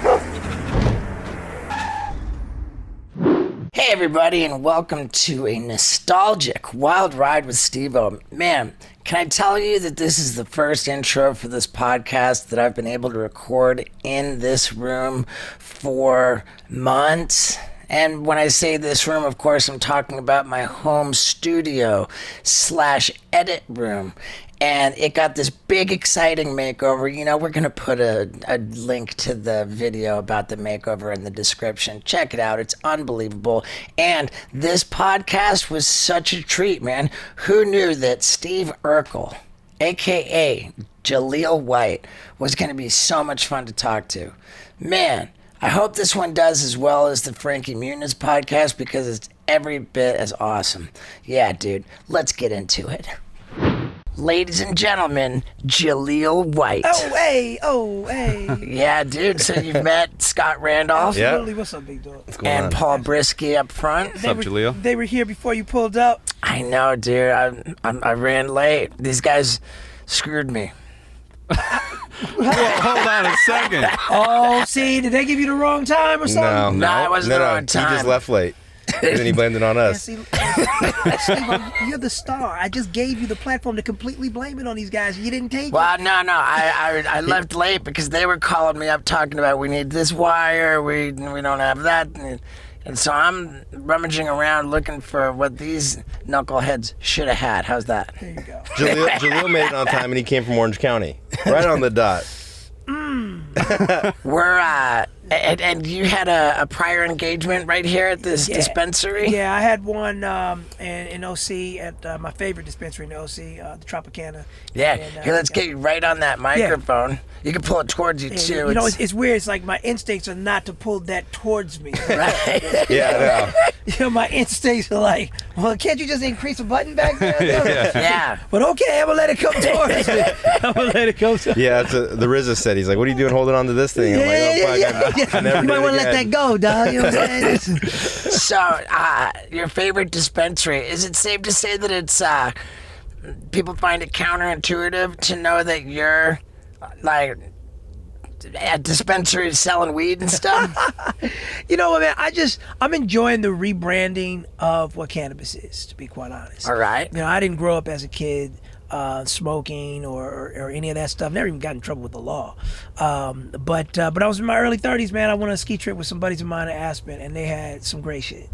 Hey everybody, and welcome to a nostalgic wild ride with Steve-O. Man, can I tell you that this is the first intro for this podcast that I've been able to record in this room for months? And when I say this room, of course, I'm talking about my home studio / edit room. And it got this big, exciting makeover. You know, we're going to put a link to the video about the makeover in the description. Check it out. It's unbelievable. And this podcast was such a treat, man. Who knew that Steve UIrkel, a.k.a. Jaleel White, was going to be so much fun to talk to? Man, I hope this one does as well as the Frankie Muniz podcast because it's every bit as awesome. Yeah, dude, let's get into it. Ladies and gentlemen, Jaleel White. Oh, hey. Yeah, dude, so you've met Scott Randolph. Absolutely. What's up, big dog? And Paul Brisky up front. What's up, Jaleel? They were here before you pulled up. I know, dude. I ran late. These guys screwed me. Well, hold on a second. Oh, see, did they give you the wrong time or something? No, it wasn't the wrong time. He just left late. And then he blamed it on us. Yeah, see, you're the star. I just gave you the platform to completely blame it on these guys. You didn't take it. Well, no. I left late because they were calling me up talking about we need this wire, we don't have that. And so I'm rummaging around looking for what these knuckleheads should have had. How's that? There you go. Jaleel made it on time and he came from Orange County. Right on the dot. We're and you had a prior engagement right here at this dispensary? Yeah, I had one in OC at my favorite dispensary in OC, the Tropicana. Yeah, And, here, let's get you right on that microphone. You can pull it towards you, too. You know, it's weird. It's like my instincts are not to pull that towards me. Right? Yeah, I know. You know, my instincts are like, well, can't you just increase a button back there? Yeah. But okay, I'm going to let it come towards me. I'm going to let it come towards me. Yeah, the RZA said, he's like, what are you doing holding on to this thing? I'm like, oh, fuck, I never You might want to let that go, dog. You know what I'm saying? So, your favorite dispensary, is it safe to say that it's, people find it counterintuitive to know that you're, like, at dispensaries selling weed and stuff? You know what, man? I'm enjoying the rebranding of what cannabis is, to be quite honest. All right. You know, I didn't grow up as a kid smoking or any of that stuff. Never even got in trouble with the law. But I was in my early 30s, man. I went on a ski trip with some buddies of mine in Aspen, and they had some great shit.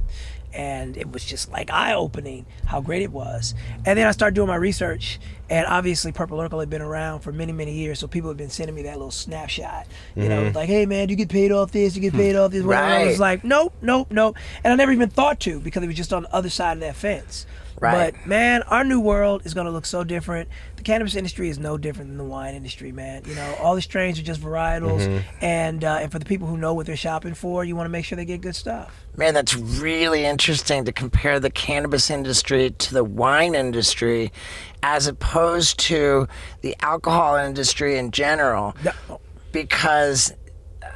And it was just like eye-opening how great it was. And then I started doing my research, and obviously Purple Urkel had been around for many, many years, so people had been sending me that little snapshot. You know, like, hey man, you get paid off this, you get paid off this. Whatever. Right. I was like, nope. And I never even thought to, because it was just on the other side of that fence. Right. But man, our new world is going to look so different. The cannabis industry is no different than the wine industry, man. You know, all the strains are just varietals, and for the people who know what they're shopping for, you want to make sure they get good stuff. Man, that's really interesting to compare the cannabis industry to the wine industry as opposed to the alcohol industry in general. Because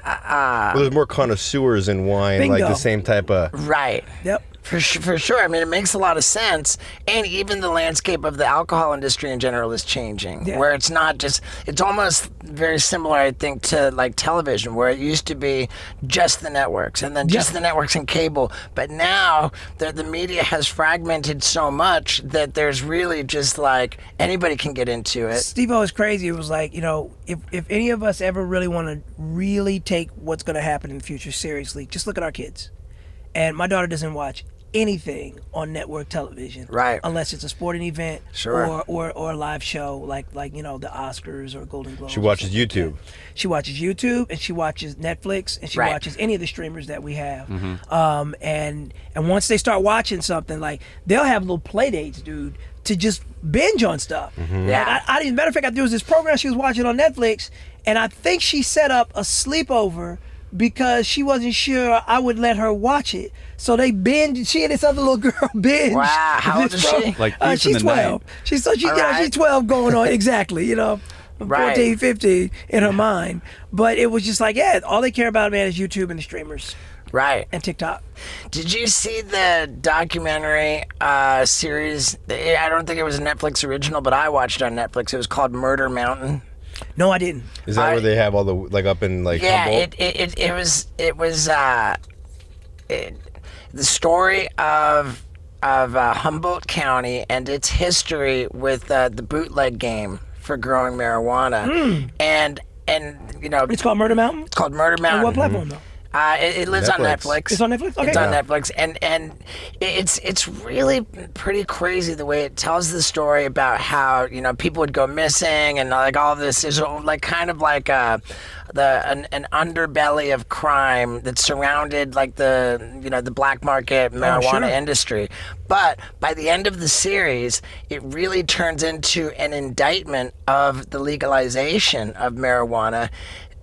Well, there's more connoisseurs in wine, Bingo. like the same type of... right. Yep. For sure. I mean, it makes a lot of sense. And even the landscape of the alcohol industry in general is changing, where it's not just, it's almost very similar, I think, to like television, where it used to be just the networks and then just the networks and cable. But now the media has fragmented so much that there's really just like anybody can get into it. Steve-O is crazy. It was like, you know, if any of us ever really want to really take what's going to happen in the future seriously, just look at our kids. And my daughter doesn't watch anything on network television, right? Unless it's a sporting event, sure, or a live show like you know the Oscars or Golden Globes. She watches YouTube. She watches YouTube, and she watches Netflix, and she watches any of the streamers that we have. And once they start watching something, like they'll have little play dates, dude, to just binge on stuff. Yeah. I matter of fact, there was this program she was watching on Netflix, and I think she set up a sleepover because she wasn't sure I would let her watch it. So they binge. She and this other little girl binge. Wow, how old is she? Like she's 12. She's 12 going on, exactly, you know. 14, 15 in her mind. But it was just like, all they care about, man, is YouTube and the streamers. Right. And TikTok. Did you see the documentary series? I don't think it was a Netflix original, but I watched it on Netflix. It was called Murder Mountain. No, I didn't. Is that where they have all the like up in like Humboldt? It was the story of Humboldt County and its history with the bootleg game for growing marijuana, and you know, It's called Murder Mountain. it's called Murder Mountain. On what platform though? It lives on Netflix. Netflix. It's on Netflix? Okay. It's on Netflix, and it's really pretty crazy the way it tells the story about how, you know, people would go missing and like all this is like kind of like an underbelly of crime that surrounded like the black market marijuana industry. But by the end of the series, it really turns into an indictment of the legalization of marijuana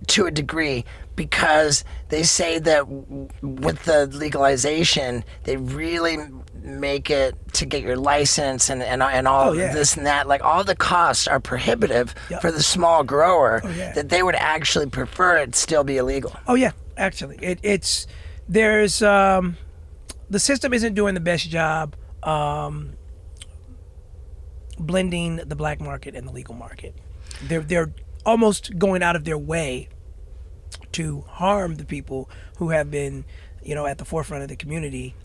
to a degree, because they say that with the legalization, they really make it to get your license and all this and that. Like all the costs are prohibitive for the small grower that they would actually prefer it still be illegal. Oh yeah, actually, there's the system isn't doing the best job blending the black market and the legal market. They're almost going out of their way to harm the people who have been, you know, at the forefront of the community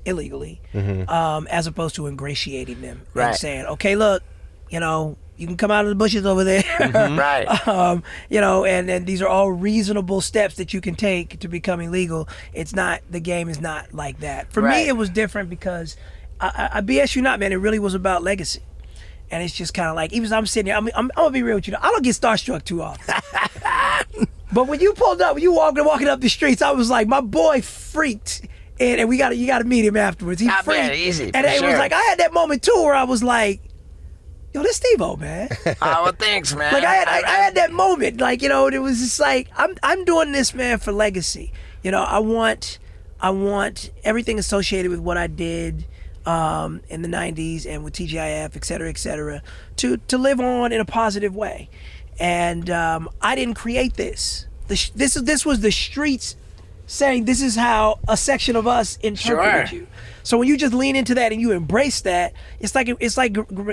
illegally, as opposed to ingratiating them and saying, okay, look, you know, you can come out of the bushes over there. Right. You know, and these are all reasonable steps that you can take to becoming legal. It's not, the game is not like that. For me, it was different because I BS you not, man, it really was about legacy. And it's just kind of like, even as I'm sitting here, I'm gonna be real with you. I don't get starstruck too often. But when you pulled up, when you walking up the streets, I was like, my boy freaked. And you got to meet him afterwards. He freaked. Man, easy, and it was like, I had that moment too where I was like, yo, this Steve-O, man. Oh, well, thanks, man. Like I had that moment, like, you know, it was just like, I'm doing this, man, for legacy. You know, I want everything associated with what I did in the 90s and with TGIF, et cetera, to live on in a positive way. And I didn't create this. This was the streets saying this is how a section of us interpreted you. So when you just lean into that and you embrace that, it's like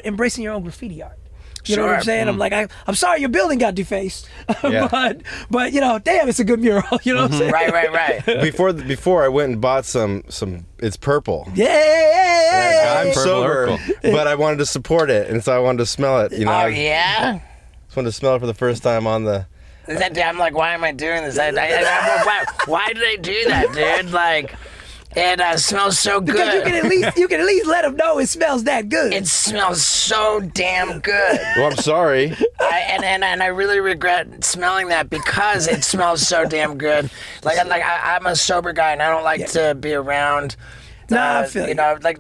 embracing your own graffiti art. You know what I'm saying? I'm like, I'm sorry your building got defaced, but you know, damn, it's a good mural. You know what I'm saying? Right. Before I went and bought some. It's purple. Yeah. I'm sober, but I wanted to support it, and so I wanted to smell it. You know. Oh yeah. Just wanted to smell it for the first time on the. I'm like, why am I doing this? Why did I do that, dude? Like, it smells so good. Because you can at least let them know it smells that good. It smells so damn good. Well, I'm sorry. And I really regret smelling that because it smells so damn good. I'm a sober guy and I don't like to be around. I feel you know, like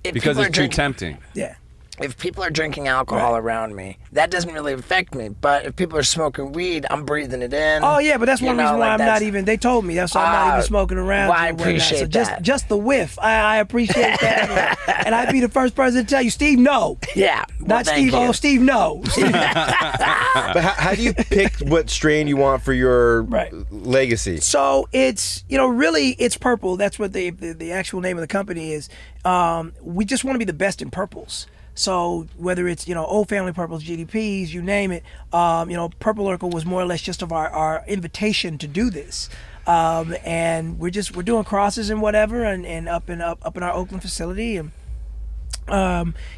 because it's too tempting. Yeah. If people are drinking alcohol around me, that doesn't really affect me. But if people are smoking weed, I'm breathing it in. Oh yeah, but that's one reason why I'm not even. They told me that's why I'm not even smoking around. Well, I appreciate that. So just the whiff, I appreciate that, and I'd be the first person to tell you, Steve, no. Yeah, not Steve. Oh, Steve, no. But how do you pick what strain you want for your legacy? So it's really it's purple. That's what the actual name of the company is. We just want to be the best in purples. So whether it's, Old Family Purples, GDPs, you name it, Purple UIrkel was more or less just of our invitation to do this. And we're doing crosses and whatever and up in our Oakland facility. And,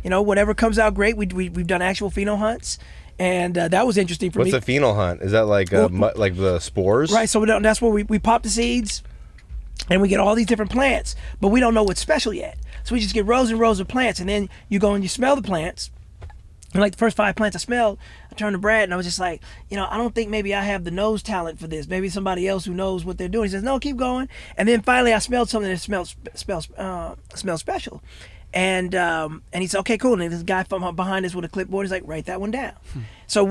whatever comes out great. We've done actual pheno hunts. And that was interesting for me. What's a pheno hunt? Is that like the spores? Right. So that's where we pop the seeds and we get all these different plants, but we don't know what's special yet. So we just get rows and rows of plants, and then you go and you smell the plants. And like the first 5 plants I smelled, I turned to Brad and I was just like, I don't think maybe I have the nose talent for this. Maybe somebody else who knows what they're doing. He says, no, keep going. And then finally I smelled something that smells special. And he said, okay, cool. And this guy from behind us with a clipboard is like, write that one down. So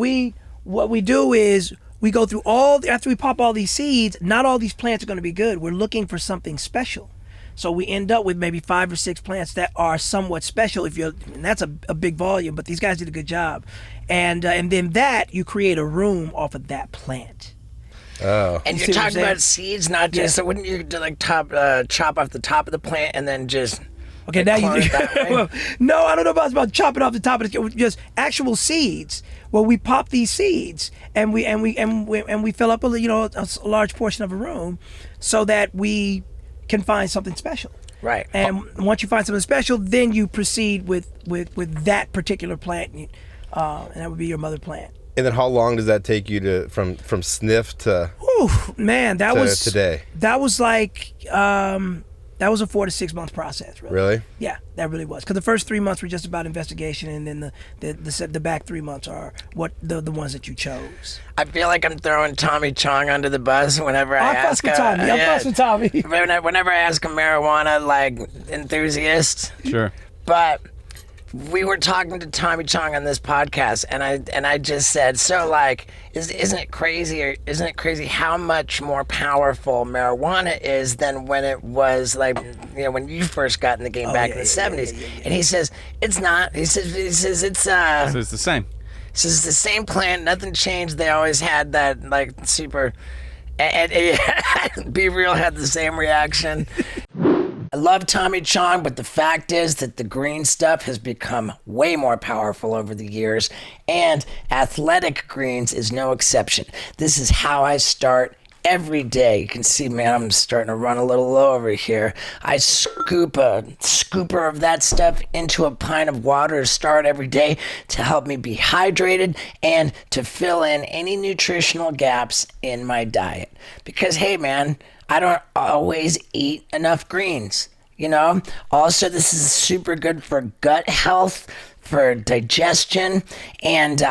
what we do is we go through after we pop all these seeds, not all these plants are going to be good. We're looking for something special. So we end up with maybe 5 or 6 plants that are somewhat special. And that's a big volume, but these guys did a good job. And then you create a room off of that plant. Oh. And you're talking about seeds, not just. So wouldn't you do chop off the top of the plant and then just Okay, now clone you. it that way? Well, no, I don't know about chopping off the top of the just actual seeds. Well, we pop these seeds and we fill up a large portion of a room, so that we can find something special. Right. And once you find something special, then you proceed with that particular plant, and that would be your mother plant. And then how long does that take you to from sniff to? Whew, man, that was today. That was like that was a 4 to 6 month process. Really? Yeah, that really was. Because the first 3 months were just about investigation, and then the back 3 months are what the ones that you chose. I feel like I'm throwing Tommy Chong under the bus whenever I ask with Tommy. I'm fussing Tommy. Whenever I ask a marijuana enthusiast. Sure. But we were talking to Tommy Chong on this podcast, and I just said, so like, isn't it crazy how much more powerful marijuana is than when it was like, when you first got in the game back in the 70s? And he says it's not. He says it's So it's the same. He says it's the same plant, nothing changed. They always had that like super. And Be Real had the same reaction. I love Tommy Chong, but the fact is that the green stuff has become way more powerful over the years, and Athletic Greens is no exception. This is how I start every day. You can see, man, I'm starting to run a little low over here. I scoop a scooper of that stuff into a pint of water to start every day to help me be hydrated and to fill in any nutritional gaps in my diet. Because, hey, man, I don't always eat enough greens, Also, this is super good for gut health, for digestion, and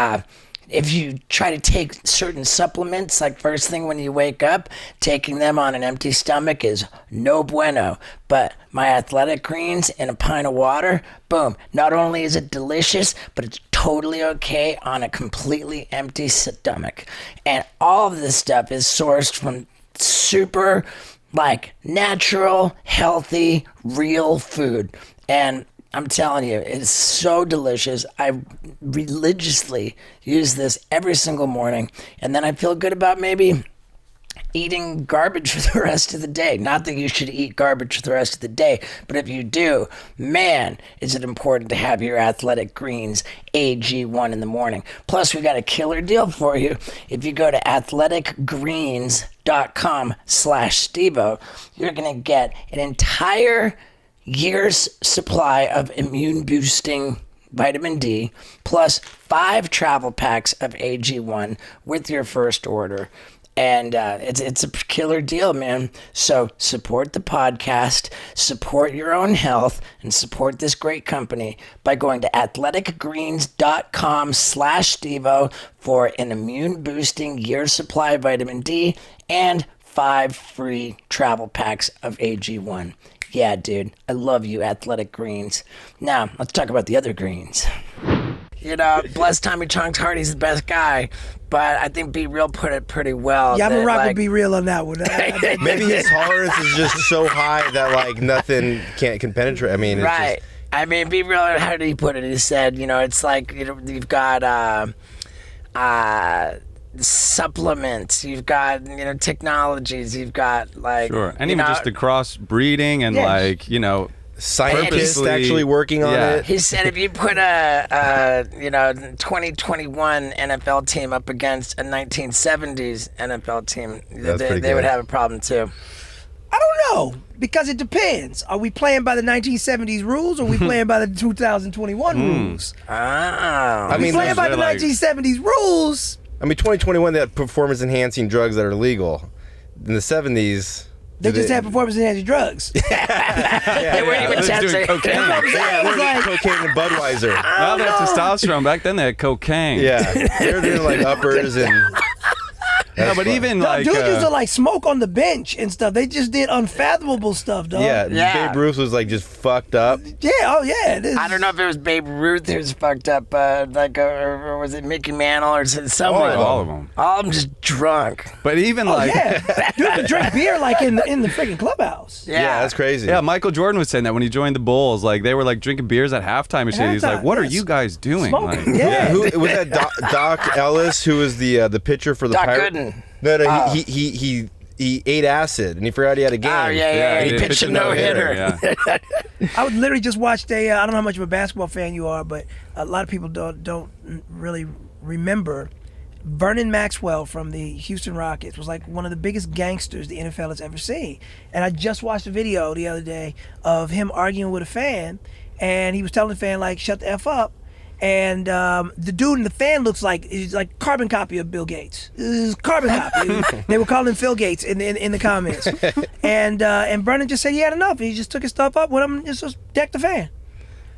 if you try to take certain supplements, like first thing when you wake up, taking them on an empty stomach is no bueno. But my Athletic Greens in a pint of water, boom. Not only is it delicious, but it's totally okay on a completely empty stomach. And all of this stuff is sourced from super natural, healthy, real food. And I'm telling you, it's so delicious. I religiously use this every single morning, and then I feel good about maybe eating garbage for the rest of the day. Not that you should eat garbage for the rest of the day, but if you do, man, is it important to have your Athletic Greens AG1 in the morning. Plus, we got a killer deal for you. If you go to athleticgreens.com/Stevo, you're going to get an entire year's supply of immune boosting vitamin D plus 5 travel packs of AG1 with your first order. And it's a killer deal, man. So support the podcast, support your own health, and support this great company by going to athleticgreens.com/Stevo for an immune boosting year supply of vitamin D and 5 free travel packs of AG1. Yeah, dude, I love you, Athletic Greens. Now, let's talk about the other greens. Bless Tommy Chong's heart, he's the best guy, but I think Be Real put it pretty well. Yeah, I'm gonna rock with Be Real on that one. Maybe his tolerance is just so high that nothing can penetrate. I mean, it's right. Be Real, how did he put it? He said, it's like, you've got supplements, you've got technologies, you've got sure, and even just the cross breeding and scientists actually working on it. He said if you put a 2021 NFL team up against a 1970s NFL team, they would have a problem too. I don't know, because it depends. Are we playing by the 1970s rules, or are we playing by the 2021 rules? I mean, playing by the 1970s rules. 2021, they had performance-enhancing drugs that are legal. In the 70s... They just had performance-enhancing drugs. They weren't even testing cocaine. Yeah, they were cocaine and Budweiser. Now they have testosterone. Back then they had cocaine. Yeah, they were doing uppers and... No, but even dudes used to smoke on the bench and stuff. They just did unfathomable stuff, dog. Yeah, Babe Ruth was just fucked up. Yeah, oh yeah. I don't know if it was Babe Ruth who was fucked up, or was it Mickey Mantle or someone? All of them. All of them just drunk. But even dude could drink beer in the freaking clubhouse. Yeah, that's crazy. Yeah, Michael Jordan was saying that when he joined the Bulls, they were drinking beers at halftime and shit. He's like, "What are you guys doing?" Smoking. Who was that? Doc Ellis, who was the pitcher for the Doc Pirates? Gooden. No, he he ate acid and he forgot he had a game. Oh, yeah. He pitched a no-hitter. Yeah. I would literally just watched I don't know how much of a basketball fan you are, but a lot of people don't really remember. Vernon Maxwell from the Houston Rockets was like one of the biggest gangsters the NFL has ever seen. And I just watched a video the other day of him arguing with a fan, and he was telling the fan, like, shut the F up. And the dude in the fan looks like he's like carbon copy of Bill Gates. Carbon copy. They were calling him Phil Gates in the comments. And Vernon just said he had enough. He just took his stuff up with him and just decked the fan.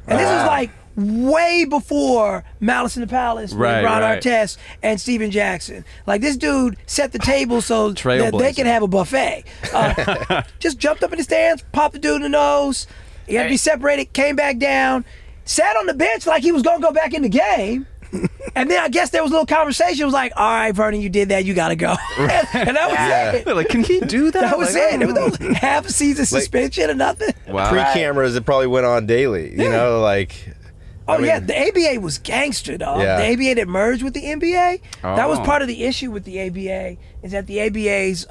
And this is like way before Malice in the Palace with Ron Artest and Steven Jackson. Like, this dude set the table so that they can have a buffet. Just jumped up in the stands, popped the dude in the nose. He had to be separated, came back down, sat on the bench like he was going to go back in the game. And then I guess there was a little conversation. It was like, all right, Vernon, you did that. You got to go. And that was it. They're like, can he do that? That was it. There was no half a season suspension or nothing. Wow. Pre-cameras, it probably went on daily. You know, like... Oh, yeah, the ABA was gangster, dog. Yeah. The ABA that merged with the NBA, that was part of the issue with the ABA, is that the ABA's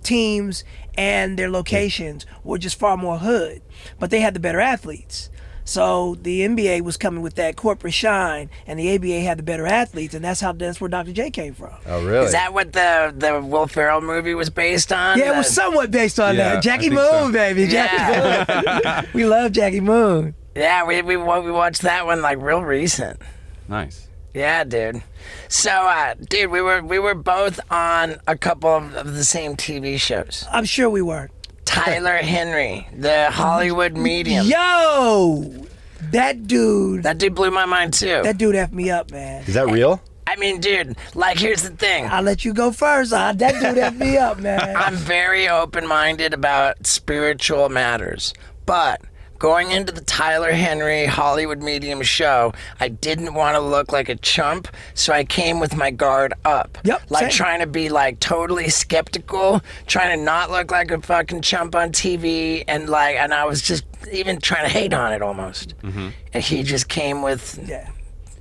teams and their locations were just far more hood, but they had the better athletes. So the NBA was coming with that corporate shine, and the ABA had the better athletes, and that's where Dr. J came from. Oh, really? Is that what the Will Ferrell movie was based on? Yeah, it was somewhat based on that. Jackie Moon, baby. Jackie Moon. We love Jackie Moon. Yeah, we watched that one like real recent. Nice. Yeah, dude. So, dude, we were both on a couple of the same TV shows. I'm sure we were. Tyler Henry, the Hollywood medium. Yo, that dude blew my mind too. That dude effed me up, man. Is that real? I mean, dude, like, here's the thing. I'll let you go first. That dude effed me up, man. I'm very open-minded about spiritual matters, but going into the Tyler Henry Hollywood medium show, I didn't want to look like a chump, so I came with my guard up. Yep, like, same. trying to be like totally skeptical, trying to not look like a fucking chump on TV, and I was just even trying to hate on it almost. Mm-hmm. And he just came with... Yeah.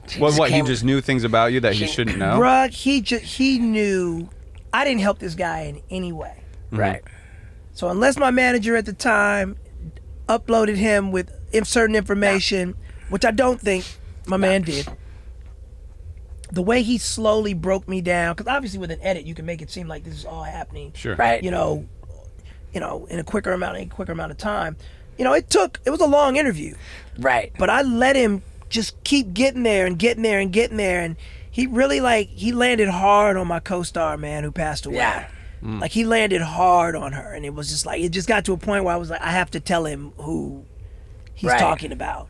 He just knew things about you that he shouldn't know? Bruh, he knew I didn't help this guy in any way. Right. So unless my manager at the time uploaded him with certain information, which I don't think my man did, the way he slowly broke me down, because obviously with an edit you can make it seem like this is all happening. Sure. Right. You know, in a quicker amount of time. You know, it was a long interview. Right. But I let him just keep getting there, and he really he landed hard on my co-star, man, who passed away. Yeah. Like, he landed hard on her, and it was just like, it just got to a point where I was like, I have to tell him who he's talking about.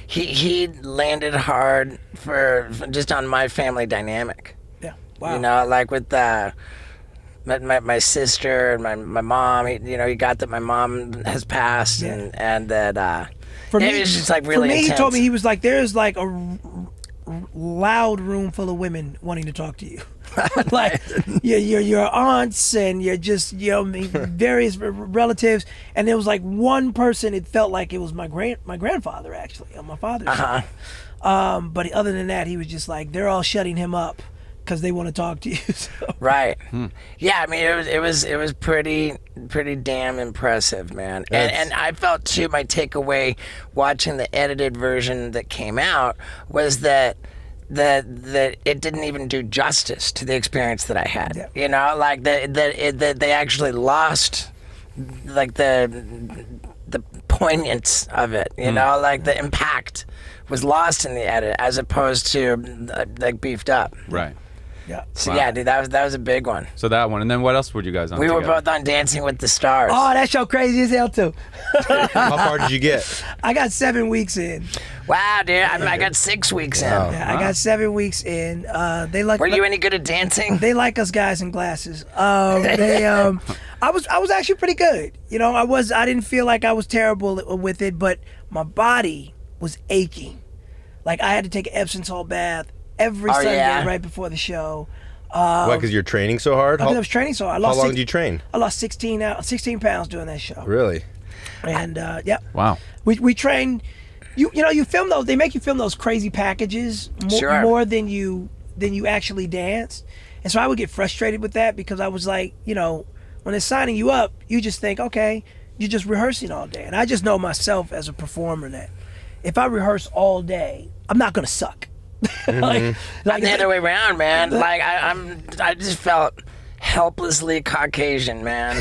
He landed hard for just on my family dynamic. Yeah. Wow. You know, like with my sister and my mom. He got that my mom has passed, and that For me, it was just like really intense. He told me, he was like, there's like a loud room full of women wanting to talk to you. Like, your aunts and your just various relatives, and there was like one person. It felt like it was my grandfather, actually, on my father's side. But other than that, he was just like, they're all shutting him up because they want to talk to you. So. Right. Yeah, I mean, it was pretty damn impressive, man. And I felt too, my takeaway watching the edited version that came out was that it didn't even do justice to the experience that I had. Yeah. You know, like that they actually lost like the poignance of it. You know, like the impact was lost in the edit as opposed to like beefed up. Right. Yeah. So yeah, dude, that was a big one. So that one, and then what else were you guys on? We were together? both on Dancing with the Stars. Oh, that show crazy as hell too. How far did you get? I got 7 weeks in. Wow, dude, I got 6 weeks in. Yeah, I got 7 weeks in. They like. Were you any good at dancing? They like us guys in glasses. I was actually pretty good. You know, I didn't feel like I was terrible with it, but my body was aching. Like, I had to take an Epsom salt bath every Sunday right before the show. Why? Because you're training so hard? I was training so hard. How long did you train? I lost 16 pounds doing that show. Really? And yeah. Wow. We trained. You film those. They make you film those crazy packages more than you actually dance. And so I would get frustrated with that because I was like, when they're signing you up, you just think, okay, you're just rehearsing all day. And I just know myself as a performer that if I rehearse all day, I'm not gonna suck. I'm the other way around, man. Like I just felt helplessly Caucasian, man.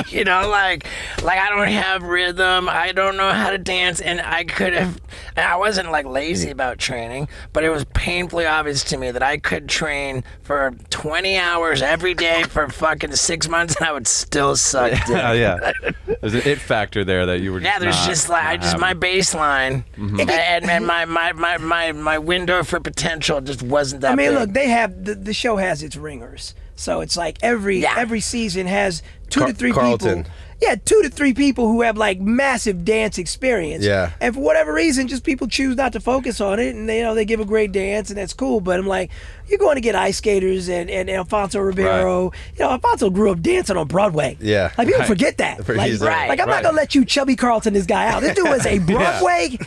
You know, like I don't have rhythm. I don't know how to dance, and I wasn't like lazy about training, but it was painfully obvious to me that I could train for 20 hours every day for fucking 6 months, and I would still suck. Yeah. There's an it factor there that you were. Yeah, there's just like my baseline, and my window for potential just wasn't that. I mean, big. look, they have the show has its ringers. So it's like every season has 2 to 3 Carlton. people. Yeah, 2 to 3 people who have like massive dance experience. Yeah. And for whatever reason, just people choose not to focus on it, and they give a great dance, and that's cool. But I'm like, you're going to get ice skaters and Alfonso Ribeiro. Right. You know, Alfonso grew up dancing on Broadway. Yeah. Like people forget that. Like, like I'm not gonna let you Chubby Carlton this guy out. This dude was a Broadway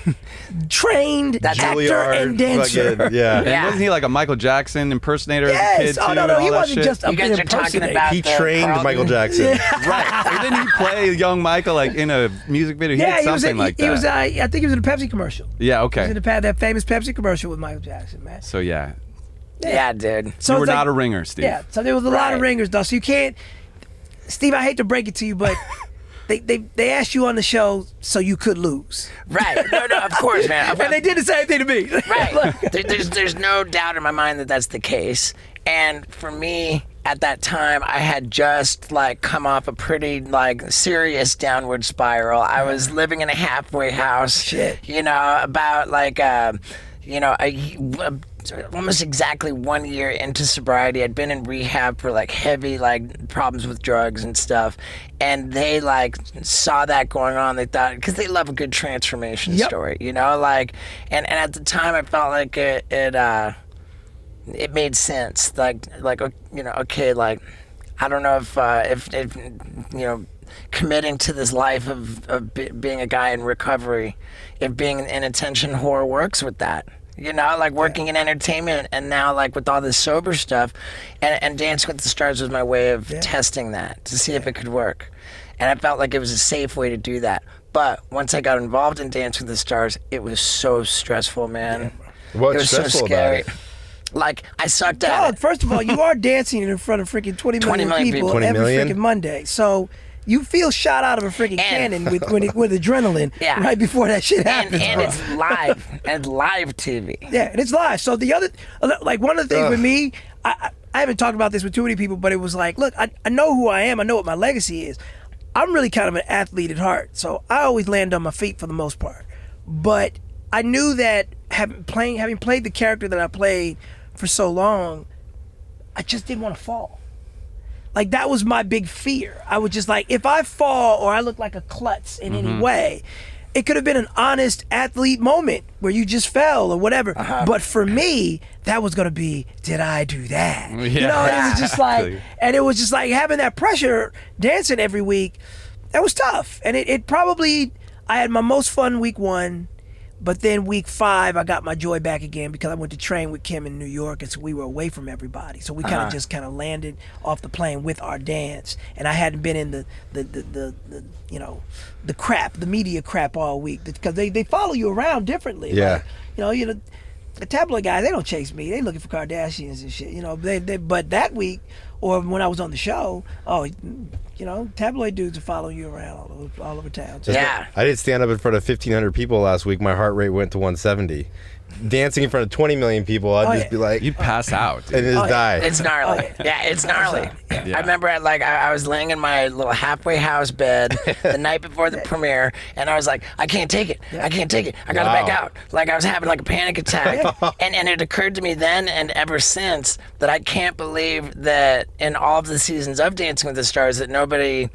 trained actor and dancer. Fucking, And wasn't he like a Michael Jackson impersonator as a kid too? Oh no, he wasn't shit? just a You guys are talking about He the trained Carlton- Michael Jackson. Right. Didn't he play young Michael like in a music video? He did something like that. He was. I think he was in a Pepsi commercial. Yeah. He Okay. was in that famous Pepsi commercial with Michael Jackson, man. So yeah, Yeah, dude. So you were it's like- not a ringer, Steve. Yeah, so there was a lot of ringers, though. So you can't, Steve. I hate to break it to you, but they asked you on the show so you could lose, Right. No, of course, man. and they did the same thing to me. Right. There's no doubt in my mind that that's the case. And for me, at that time, I had just like come off a pretty like serious downward spiral. I was living in a halfway house. Shit. You know, about like almost exactly 1 year into sobriety. I'd been in rehab for like heavy like problems with drugs and stuff, and they like saw that going on. They thought, because they love a good transformation story, you know, like, and at the time I felt like it made sense, like you know, okay, like I don't know if you know, committing to this life of being a guy in recovery, if being an attention whore works with that. You know, like working in entertainment, and now like with all this sober stuff, and Dancing with the Stars was my way of testing that to see if it could work. And I felt like it was a safe way to do that. But once I got involved in Dancing with the Stars, it was so stressful, man. What's it was stressful so scary. about it? Like, I sucked at Dog, it. first of all, you are dancing in front of freaking 20 million people 20 every million? freaking Monday. So you feel shot out of a freaking cannon with adrenaline right before that shit happens, and bro. it's live. And it's live TV. Yeah, and it's live. So the other, like one of the things with me, I haven't talked about this with too many people, but it was like, look, I know who I am. I know what my legacy is. I'm really kind of an athlete at heart. So I always land on my feet for the most part. But I knew that having played the character that I played for so long, I just didn't want to fall. Like, that was my big fear. I was just like, if I fall or I look like a klutz in any way, it could have been an honest athlete moment where you just fell or whatever. But for me, that was going to be, did I do that? Yeah. You know, it was just like, and it was just like having that pressure dancing every week. That was tough. And it probably, I had my most fun week 1. But then week 5, I got my joy back again because I went to train with Kim in New York, and so we were away from everybody. So we kind of just landed off the plane with our dance, and I hadn't been in the you know, the media crap all week because they follow you around differently. Yeah. Like, you know, the tabloid guys, they don't chase me. They looking for Kardashians and shit. You know, but that week or when I was on the show, you know, tabloid dudes are following you around all over town. So Yeah. I did stand up in front of 1,500 people last week. My heart rate went to 170. Dancing in front of 20 million people, I'd just be like, You'd pass out. and just die. It's gnarly. Yeah, it's gnarly. I remember I was laying in my little halfway house bed the night before the premiere, and I was like, I can't take it. I can't take it. I gotta back out. Like, I was having like a panic attack. And it occurred to me then and ever since that I can't believe that in all of the seasons of Dancing with the Stars that nobody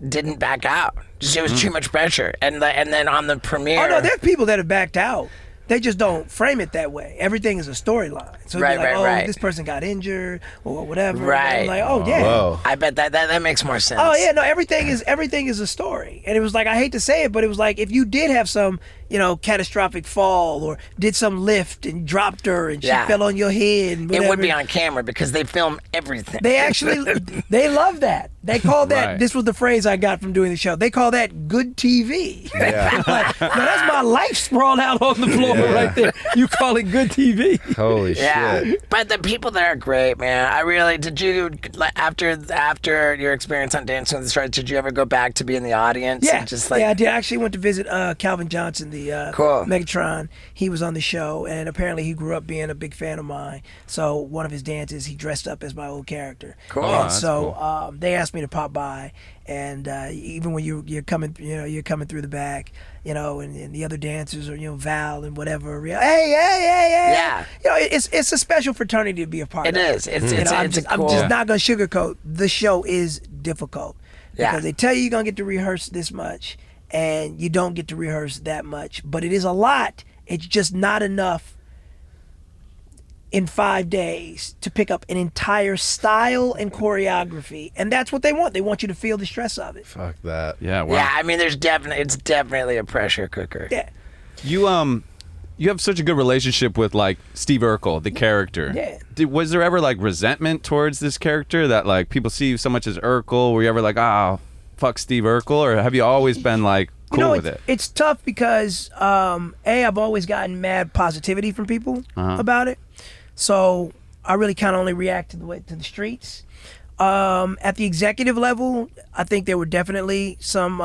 didn't back out. Just, it was too much pressure. And then on the premiere. Oh no, there's people that have backed out. They just don't frame it that way. Everything is a storyline. So it'd be like, this person got injured or whatever. Right. And I'm like, oh yeah. Whoa. I bet that makes more sense. Oh yeah, no, everything is a story. And it was like, I hate to say it, but it was like if you did have some catastrophic fall or did some lift and dropped her and she Yeah. fell on your head. And It would whatever. be on camera because they film everything. They actually, they love that. They call that, Right. this was the phrase I got from doing the show. They call that good TV. Yeah. Like, now that's my life sprawled out on the floor right there. You call it good TV. Holy Yeah, shit. but the people there are great, man. I really did. You like, after your experience on Dancing with the Stars, did you ever go back to be in the audience? Yeah, and just like I did. I actually went to visit Calvin Johnson, the Cool. Megatron. He was on the show, and apparently he grew up being a big fan of mine. So one of his dances, he dressed up as my old character. Cool. Oh, And that's so they asked me to pop by, and even when you're coming, you're coming through the back, and the other dancers are, Val and whatever. Hey. Yeah. It's a special fraternity to be a part It of. is. It's I'm it's a just, cool. I'm just not gonna sugarcoat. The show is difficult Yeah. because they tell you you're gonna get to rehearse this much, and you don't get to rehearse that much. But it is a lot. It's just not enough in 5 days to pick up an entire style and choreography, and that's what they want. They want you to feel the stress of it. Fuck that. Yeah, wow. Yeah, I mean, it's definitely a pressure cooker. Yeah, You have such a good relationship with like Steve UIrkel, the character. Yeah. Was there ever like resentment towards this character that like people see you so much as Urkel? Were you ever like, fuck Steve UIrkel, or have you always been like cool with it? It's tough because I've always gotten mad positivity from people about it, so I really kind of only react to the streets. At the executive level, I think there were definitely some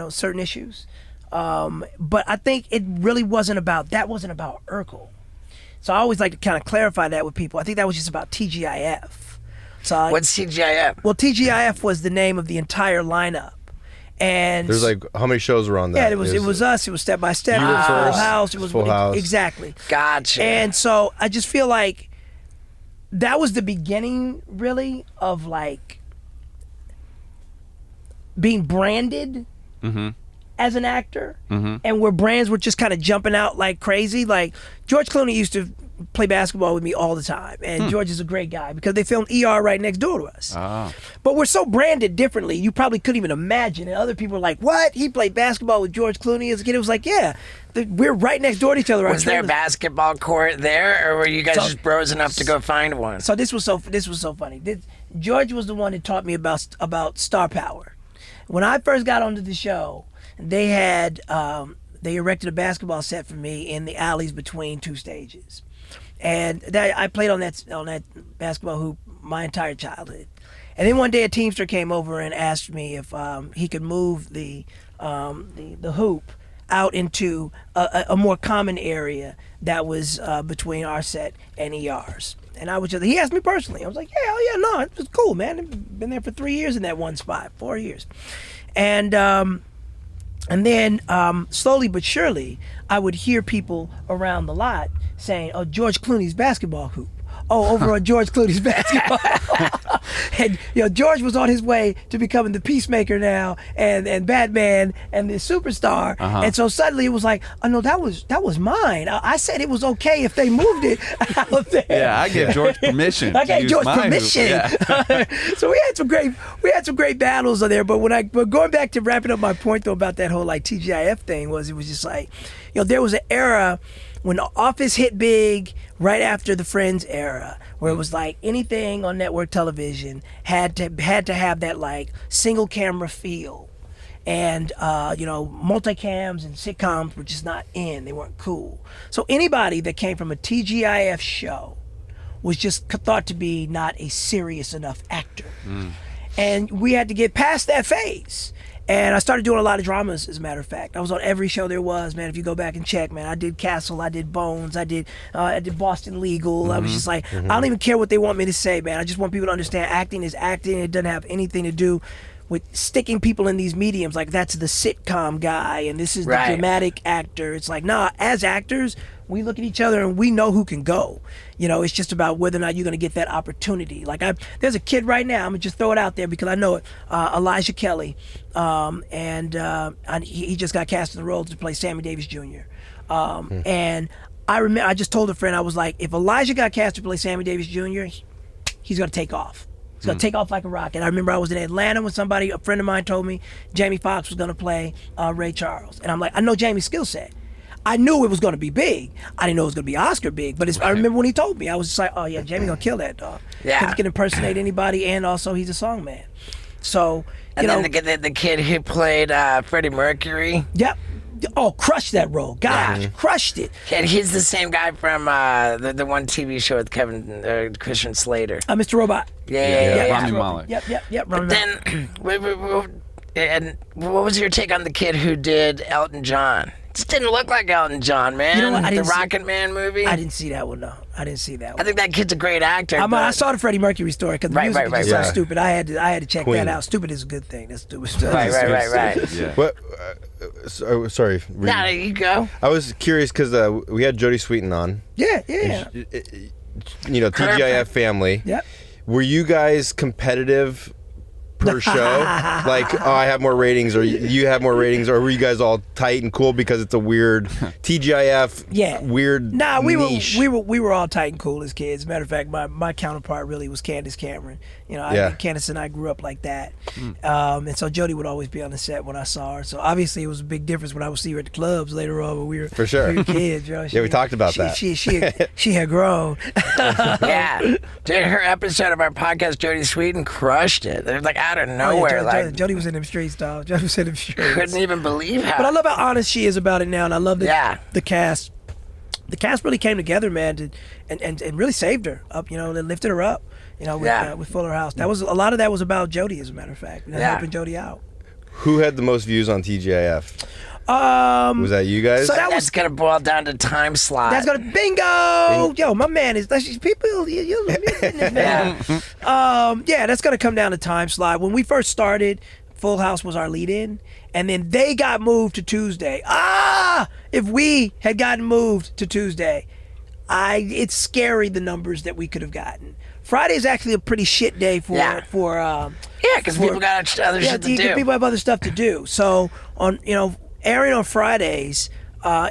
certain issues, but I think it really wasn't about Urkel. So I always like to kind of clarify that with people. I think that was just about TGIF. So What's CGIF? well, TGIF was the name of the entire lineup, and There's like, how many shows were on that? yeah, it was us. It was Step by Step. You It were was Full first. House. It was Full House. Exactly. Gotcha. And so I just feel like that was the beginning, really, of like being branded as an actor, and where brands were just kind of jumping out like crazy. Like George Clooney used to play basketball with me all the time, and George is a great guy because they filmed ER right next door to us. But we're so branded differently, you probably couldn't even imagine. And other people were like, "What? He played basketball with George Clooney as a kid?" It was like, "Yeah, we're right next door to each other." Our was there a trailers- basketball court there, or were you guys So- just bros enough to go find one? So this was so funny. George was the one that taught me about star power. When I first got onto the show, they had they erected a basketball set for me in the alleys between two stages, and I played on that basketball hoop my entire childhood. And then one day a teamster came over and asked me if he could move the hoop out into a more common area that was between our set and ER's. And he asked me personally. I was like, yeah, oh yeah, no, it was cool, man. I've been there for 3 years in that one spot, 4 years. And then slowly but surely, I would hear people around the lot saying, oh, George Clooney's basketball hoop. Oh, over on George Clooney's basketball. And George was on his way to becoming the Peacemaker now, and Batman and the superstar. And so suddenly it was like, oh no, that was mine. I said it was okay if they moved it out there. Yeah, I gave George permission. I to gave use George my hoop. permission. Yeah. So we had some great battles on there. But but going back to wrapping up my point though about that whole like TGIF thing it was just like, there was an era when The Office hit big right after the Friends era, where it was like anything on network television had to have that like single camera feel, and multicams and sitcoms were just not in. They weren't cool. So anybody that came from a TGIF show was just thought to be not a serious enough actor, and we had to get past that phase. And I started doing a lot of dramas, as a matter of fact. I was on every show there was, man. If you go back and check, man, I did Castle, I did Bones, I did Boston Legal. I was just like, I don't even care what they want me to say, man. I just want people to understand acting is acting. It doesn't have anything to do with sticking people in these mediums. Like, that's the sitcom guy, and this is the dramatic actor. It's like, nah, as actors, we look at each other and we know who can go. It's just about whether or not you're going to get that opportunity. Like, there's a kid right now, I'm going to just throw it out there because I know it, Elijah Kelly, and he just got cast in the role to play Sammy Davis Jr. And I remember, I just told a friend, I was like, if Elijah got cast to play Sammy Davis Jr., he's going to take off. He's going to take off like a rocket. I remember I was in Atlanta when a friend of mine told me Jamie Foxx was going to play Ray Charles. And I'm like, I know Jamie's skill set. I knew it was going to be big. I didn't know it was going to be Oscar big, but I remember when he told me, I was just like, oh yeah, Jamie gonna kill that dog. Yeah. 'Cause he can impersonate anybody, and also he's a song man. So And then the kid who played Freddie Mercury. Yep. Oh, crushed that role. Gosh, crushed it. And he's the same guy from the one TV show with Christian Slater. Mr. Robot. Yeah. Rami Malek. Yep. Rami Malek. Then, and what was your take on the kid who did Elton John? Just didn't look like Elton John, man. You know what? The Rocket Man movie. I didn't see that one, though. I didn't see that one. I think that kid's a great actor. I saw the Freddie Mercury story because the music is just so Yeah. stupid. I had to check Queen. that out. Stupid is a good thing. That's stupid stuff. Right. Yeah. What? Sorry. Nah, there you go. I was curious because we had Jodie Sweetin on. Yeah. You know, TGIF family. Yep. Were you guys competitive per show? Like, oh, I have more ratings, or you have more ratings, or were you guys all tight and cool because it's a weird TGIF? Yeah. Weird. Nah, niche. we were all tight and cool as kids. Matter of fact, my counterpart really was Candace Cameron. You know, Candace and I grew up like that. And so Jodie would always be on the set when I saw her. So obviously it was a big difference when I would see her at the clubs later on when we were For sure. we were kids. You know, Yeah, we talked about that. She had grown. Yeah. Dude, her episode of our podcast, Jodie Sweetin, crushed it. They're like out of nowhere. Jodie was in them streets, dog. Jodie was in them streets. Couldn't even believe how. But I love how honest she is about it now, and I love the cast. The cast really came together, man, and really saved her up. You know, and lifted her up. You know, with Fuller House. That was a lot of that was about Jodie, as a matter of fact. Helping Jodie out. Who had the most views on TGIF? Was that you guys? So that's gonna boil down to time slot. That's gonna bingo. Yo, my man is people. That's gonna come down to time slot. When we first started, Full House was our lead-in, and then they got moved to Tuesday. If we had gotten moved to Tuesday, it's scary the numbers that we could have gotten. Friday is actually a pretty shit day for because people got other shit to do. People have other stuff to do. So airing on Fridays,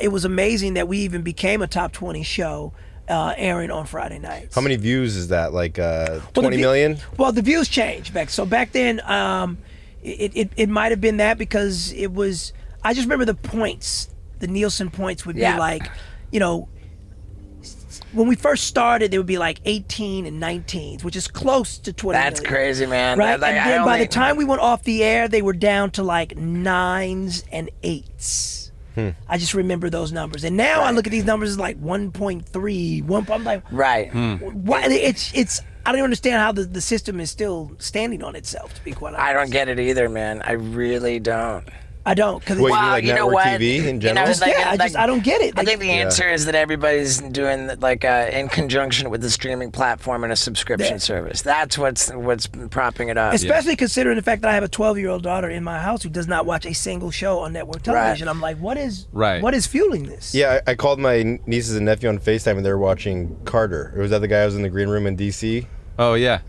it was amazing that we even became a top 20 show airing on Friday nights. How many views is that? Like 20 million? Well, the views changed back then. It might have been that because it was. I just remember the points. The Nielsen points would be like, when we first started, they would be like 18 and 19s, which is close to 20 That's million. crazy, man. Right? And then by the time we went off the air, they were down to like 9s and 8s. I just remember those numbers. And now I look at these numbers as like 1.3, I'm like, right. Why, it's I don't understand how the system is still standing on itself, to be quite honest. I don't get it either, man. I really don't. I don't. Cause What, you mean like network TV in general? I don't get it. I think the answer is that everybody's doing in conjunction with the streaming platform and a subscription service. That's what's propping it up. Especially considering the fact that I have a 12-year-old daughter in my house who does not watch a single show on network television. I'm like, what is fueling this? Yeah, I called my nieces and nephew on FaceTime and they were watching Carter. Was that the guy who was in the green room in D.C.? Oh, yeah.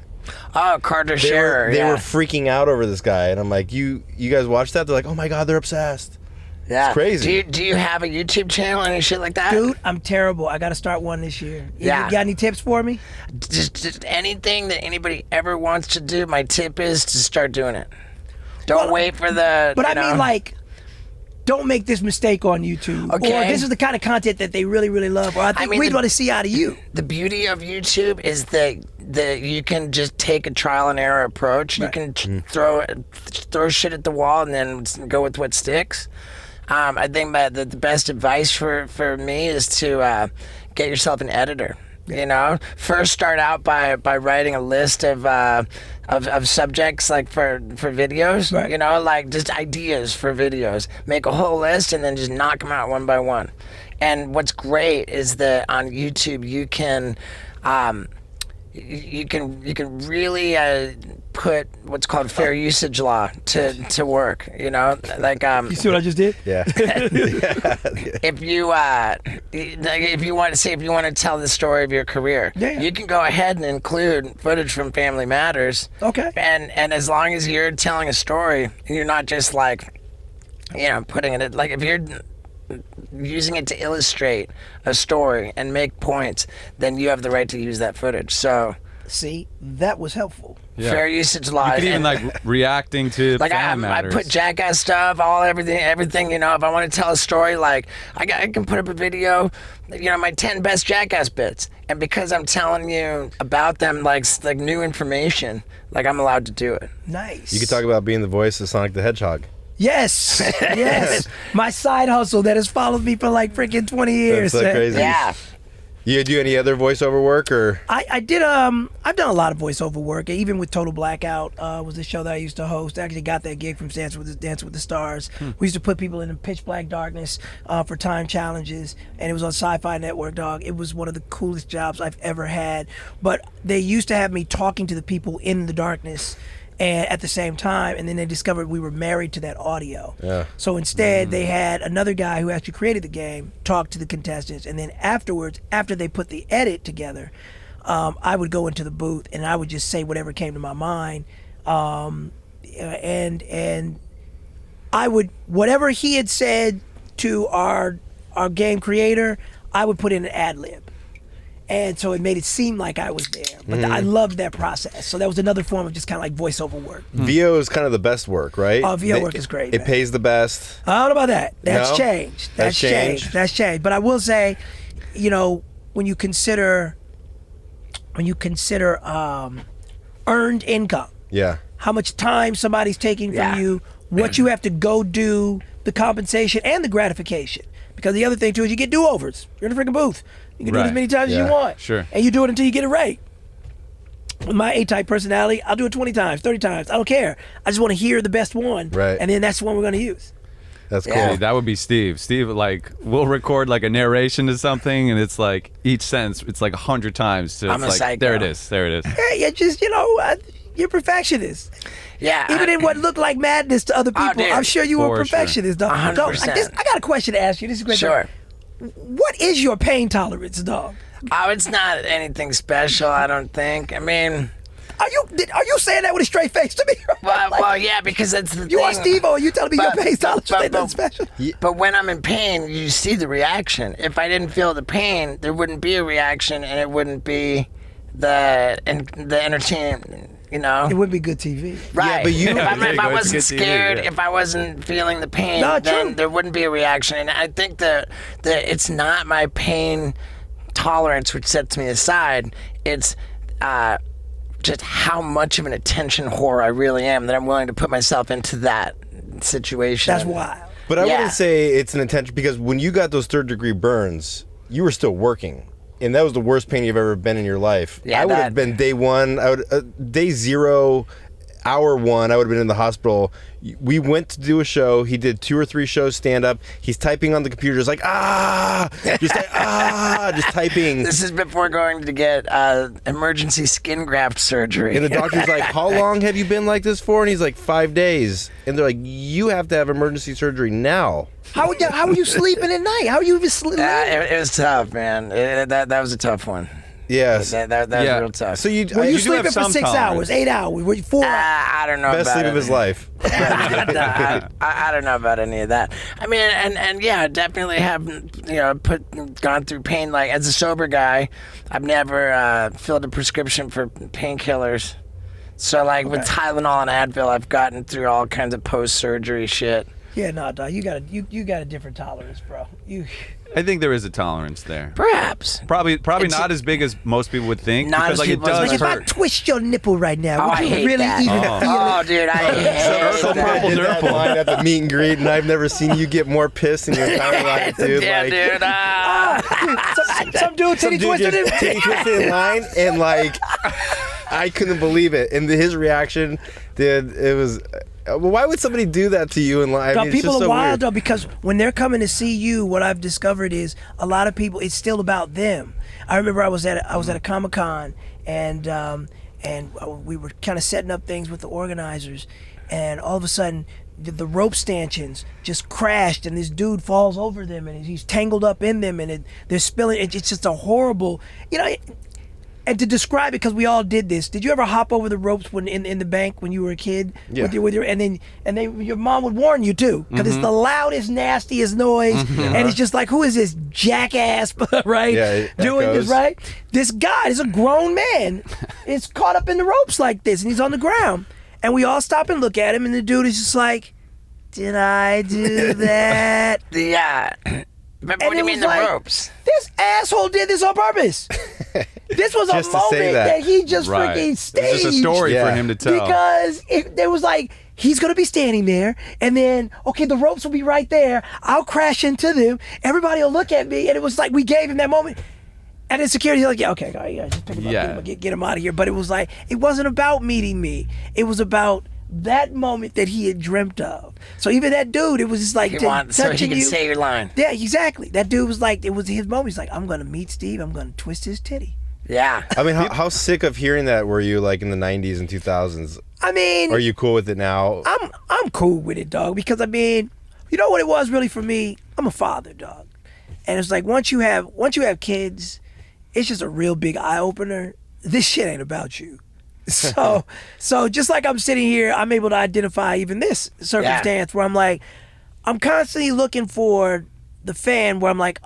Oh, Carter Scherer. They were freaking out over this guy, and I'm like, you guys watch that? They're like, oh my god, they're obsessed. Yeah, it's crazy. Do you have a YouTube channel and any shit like that? Dude, I'm terrible. I got to start one this year. You got any tips for me? Just anything that anybody ever wants to do. My tip is to start doing it. Don't wait for the. But I mean, like, don't make this mistake on YouTube. Okay. Or this is the kind of content that they really, really love. Or I think we'd want to see out of you. The beauty of YouTube is that you can just take a trial and error approach. Right. You can throw shit at the wall and then go with what sticks. I think the best advice for me is to get yourself an editor. You know, first start out by writing a list of subjects like for videos. Right. You know, like just ideas for videos. Make a whole list and then just knock them out one by one. And what's great is that on YouTube you can really put what's called fair usage law to work. You know, like You see what I just did? Yeah. if you want to tell the story of your career, you can go ahead and include footage from Family Matters. Okay. And as long as you're telling a story, you're not just like, putting it like if you're using it to illustrate a story and make points, then you have the right to use that footage. So, see, that was helpful. Yeah. Fair usage You laws. could even And, like reacting to like fan I matters. put jackass stuff, everything. You know, if I want to tell a story, like I can put up a video. You know, my 10 best jackass bits, and because I'm telling you about them, like new information, like I'm allowed to do it. Nice. You could talk about being the voice of Sonic the Hedgehog. Yes, yes. My side hustle that has followed me for like freaking 20 years. That's so crazy. Yeah. You do any other voiceover work or? I did. I've done a lot of voiceover work. Even with Total Blackout was the show that I used to host. I actually got that gig from Dance with the Stars. We used to put people in pitch black darkness for time challenges, and it was on Sci-Fi Network. Dog, it was one of the coolest jobs I've ever had. But they used to have me talking to the people in the darkness. And at the same time, and then they discovered we were married to that audio. Yeah. So instead, they had another guy who actually created the game talk to the contestants, and then afterwards, after they put the edit together, I would go into the booth and I would just say whatever came to my mind, and I would whatever he had said to our game creator, I would put in an ad lib. And so it made it seem like I was there. But I loved that process. So that was another form of just kind of like voiceover work. VO is kind of the best work, right? Oh, VO work is great, It man. pays the best. I don't know about that. That's No? changed. That's changed? That's changed. But I will say, you know, when you consider earned income, Yeah. how much time somebody's taking Yeah. from you, what you have to go do, the compensation and the gratification. Because the other thing too is you get do-overs. You're in a freaking booth. You can do it as Right. many times as you Yeah. want. Sure. And you do it until you get it right. With my A-type personality, I'll do it 20 times, 30 times. I don't care. I just want to hear the best one. Right. And then that's the one we're going to use. That's Yeah. cool. That would be Steve. Steve, like, we'll record like a narration to something, and it's like each sentence, it's like 100 times. So I'm it's a like, there it psycho. is. There it is. Yeah, you just, you're perfectionist. Yeah. Even in what looked like madness to other people, dude. I'm sure you were For a perfectionist, dog. 100%. Dog, I got a question to ask you. This is a great. Sure. What is your pain tolerance, dog? Oh, it's not anything special, I don't think. I mean, Are you saying that with a straight face to me? well, yeah, because that's the thing. You are Steve, or you telling me your pain tolerance ain't nothing special? But when I'm in pain, you see the reaction. If I didn't feel the pain, there wouldn't be a reaction, and it wouldn't be the entertainment. You know, It would be good TV. right? but you- if I, There you if I go, it's wasn't good TV, scared, yeah. if I wasn't feeling the pain, No, then true. there wouldn't be a reaction. And I think that it's not my pain tolerance which sets me aside. It's just how much of an attention whore I really am that I'm willing to put myself into that situation. That's wild. But I Yeah. wouldn't say it's an intention because when you got those third-degree burns, you were still working. And that was the worst pain you've ever been in your life. Yeah, I would have been day one. Day 0, hour 1. I would have been in the hospital. We went to do a show. He did 2 or 3 shows stand up. He's typing on the computer, just like just typing. This is before going to get emergency skin graft surgery. And the doctor's like, "How long have you been like this for?" And he's like, 5 days. And they're like, "You have to have emergency surgery now." How are you sleeping at night? How are you even sleeping? It was tough, man. That was a tough one. Yes. That was Yeah. real tough. So you Were you you do have sleeping for some 6 tolerance. hours, 8 hours, were you 4 hours? I don't know best about sleep it. of his life. I don't know about any of that. I mean, and yeah, I definitely have gone through pain. Like as a sober guy, I've never filled a prescription for painkillers. So like with Tylenol and Advil, I've gotten through all kinds of post-surgery shit. Yeah, no, dog. You got a different tolerance, bro. I think there is a tolerance there. Perhaps. Probably It's- not as big as most people would think. Not because as like it people as does Like if I hurt. twist your nipple right now, Oh, would I you hate really that. even Oh. feel Oh, it? dude, I hate Urkel that. purple did that nipple. line at the meet and greet, and I've never seen you get more pissed in your entire life, dude. Yeah, like, dude. Some dude some titty dude twisted just him. titty twisted in line, and like, I couldn't believe it. And his reaction, dude, it was. Why would somebody do that to you in line? I Dog, mean, it's people just are so wild weird. though, because when they're coming to see you, what I've discovered is a lot of people. It's still about them. I remember I was at a Comic-Con and we were kind of setting up things with the organizers, and all of a sudden the rope stanchions just crashed, and this dude falls over them, and he's tangled up in them, and they're spilling. It's just a horrible, And to describe it, because we all did this. Did you ever hop over the ropes when in the bank when you were a kid? Yeah. With your and your mom would warn you too, because it's the loudest, nastiest noise, and it's just like, who is this jackass, right? Yeah, it doing echoes. this, right? This guy is a grown man, is caught up in the ropes like this, and he's on the ground, and we all stop and look at him, and the dude is just like, did I do that? Yeah. But what do you mean the ropes? This asshole did this on purpose. This was Just a to say moment that. that he just Right. freaking It's staged. just a story for Yeah. him to tell. Because there was like, he's going to be standing there, and then, okay, the ropes will be right there. I'll crash into them. Everybody will look at me, and it was like we gave him that moment. And then security, like, yeah, okay, all right, just pick him up, get him out of here. But it was like, it wasn't about meeting me. It was about that moment that he had dreamt of. So even that dude, it was just like, So he touching can you. say your line. Yeah, exactly. That dude was like, it was his moment. He's like, I'm going to meet Steve. I'm going to twist his titty. Yeah. I mean, how sick of hearing that were you, like, in the 90s and 2000s? I mean, Are you cool with it now? I'm cool with it, dog, because I mean, you know what it was really for me? I'm a father, dog. And it's like once you have kids, it's just a real big eye opener. This shit ain't about you. So just like I'm sitting here, I'm able to identify even this circumstance where I'm like, I'm constantly looking for the fan where I'm like,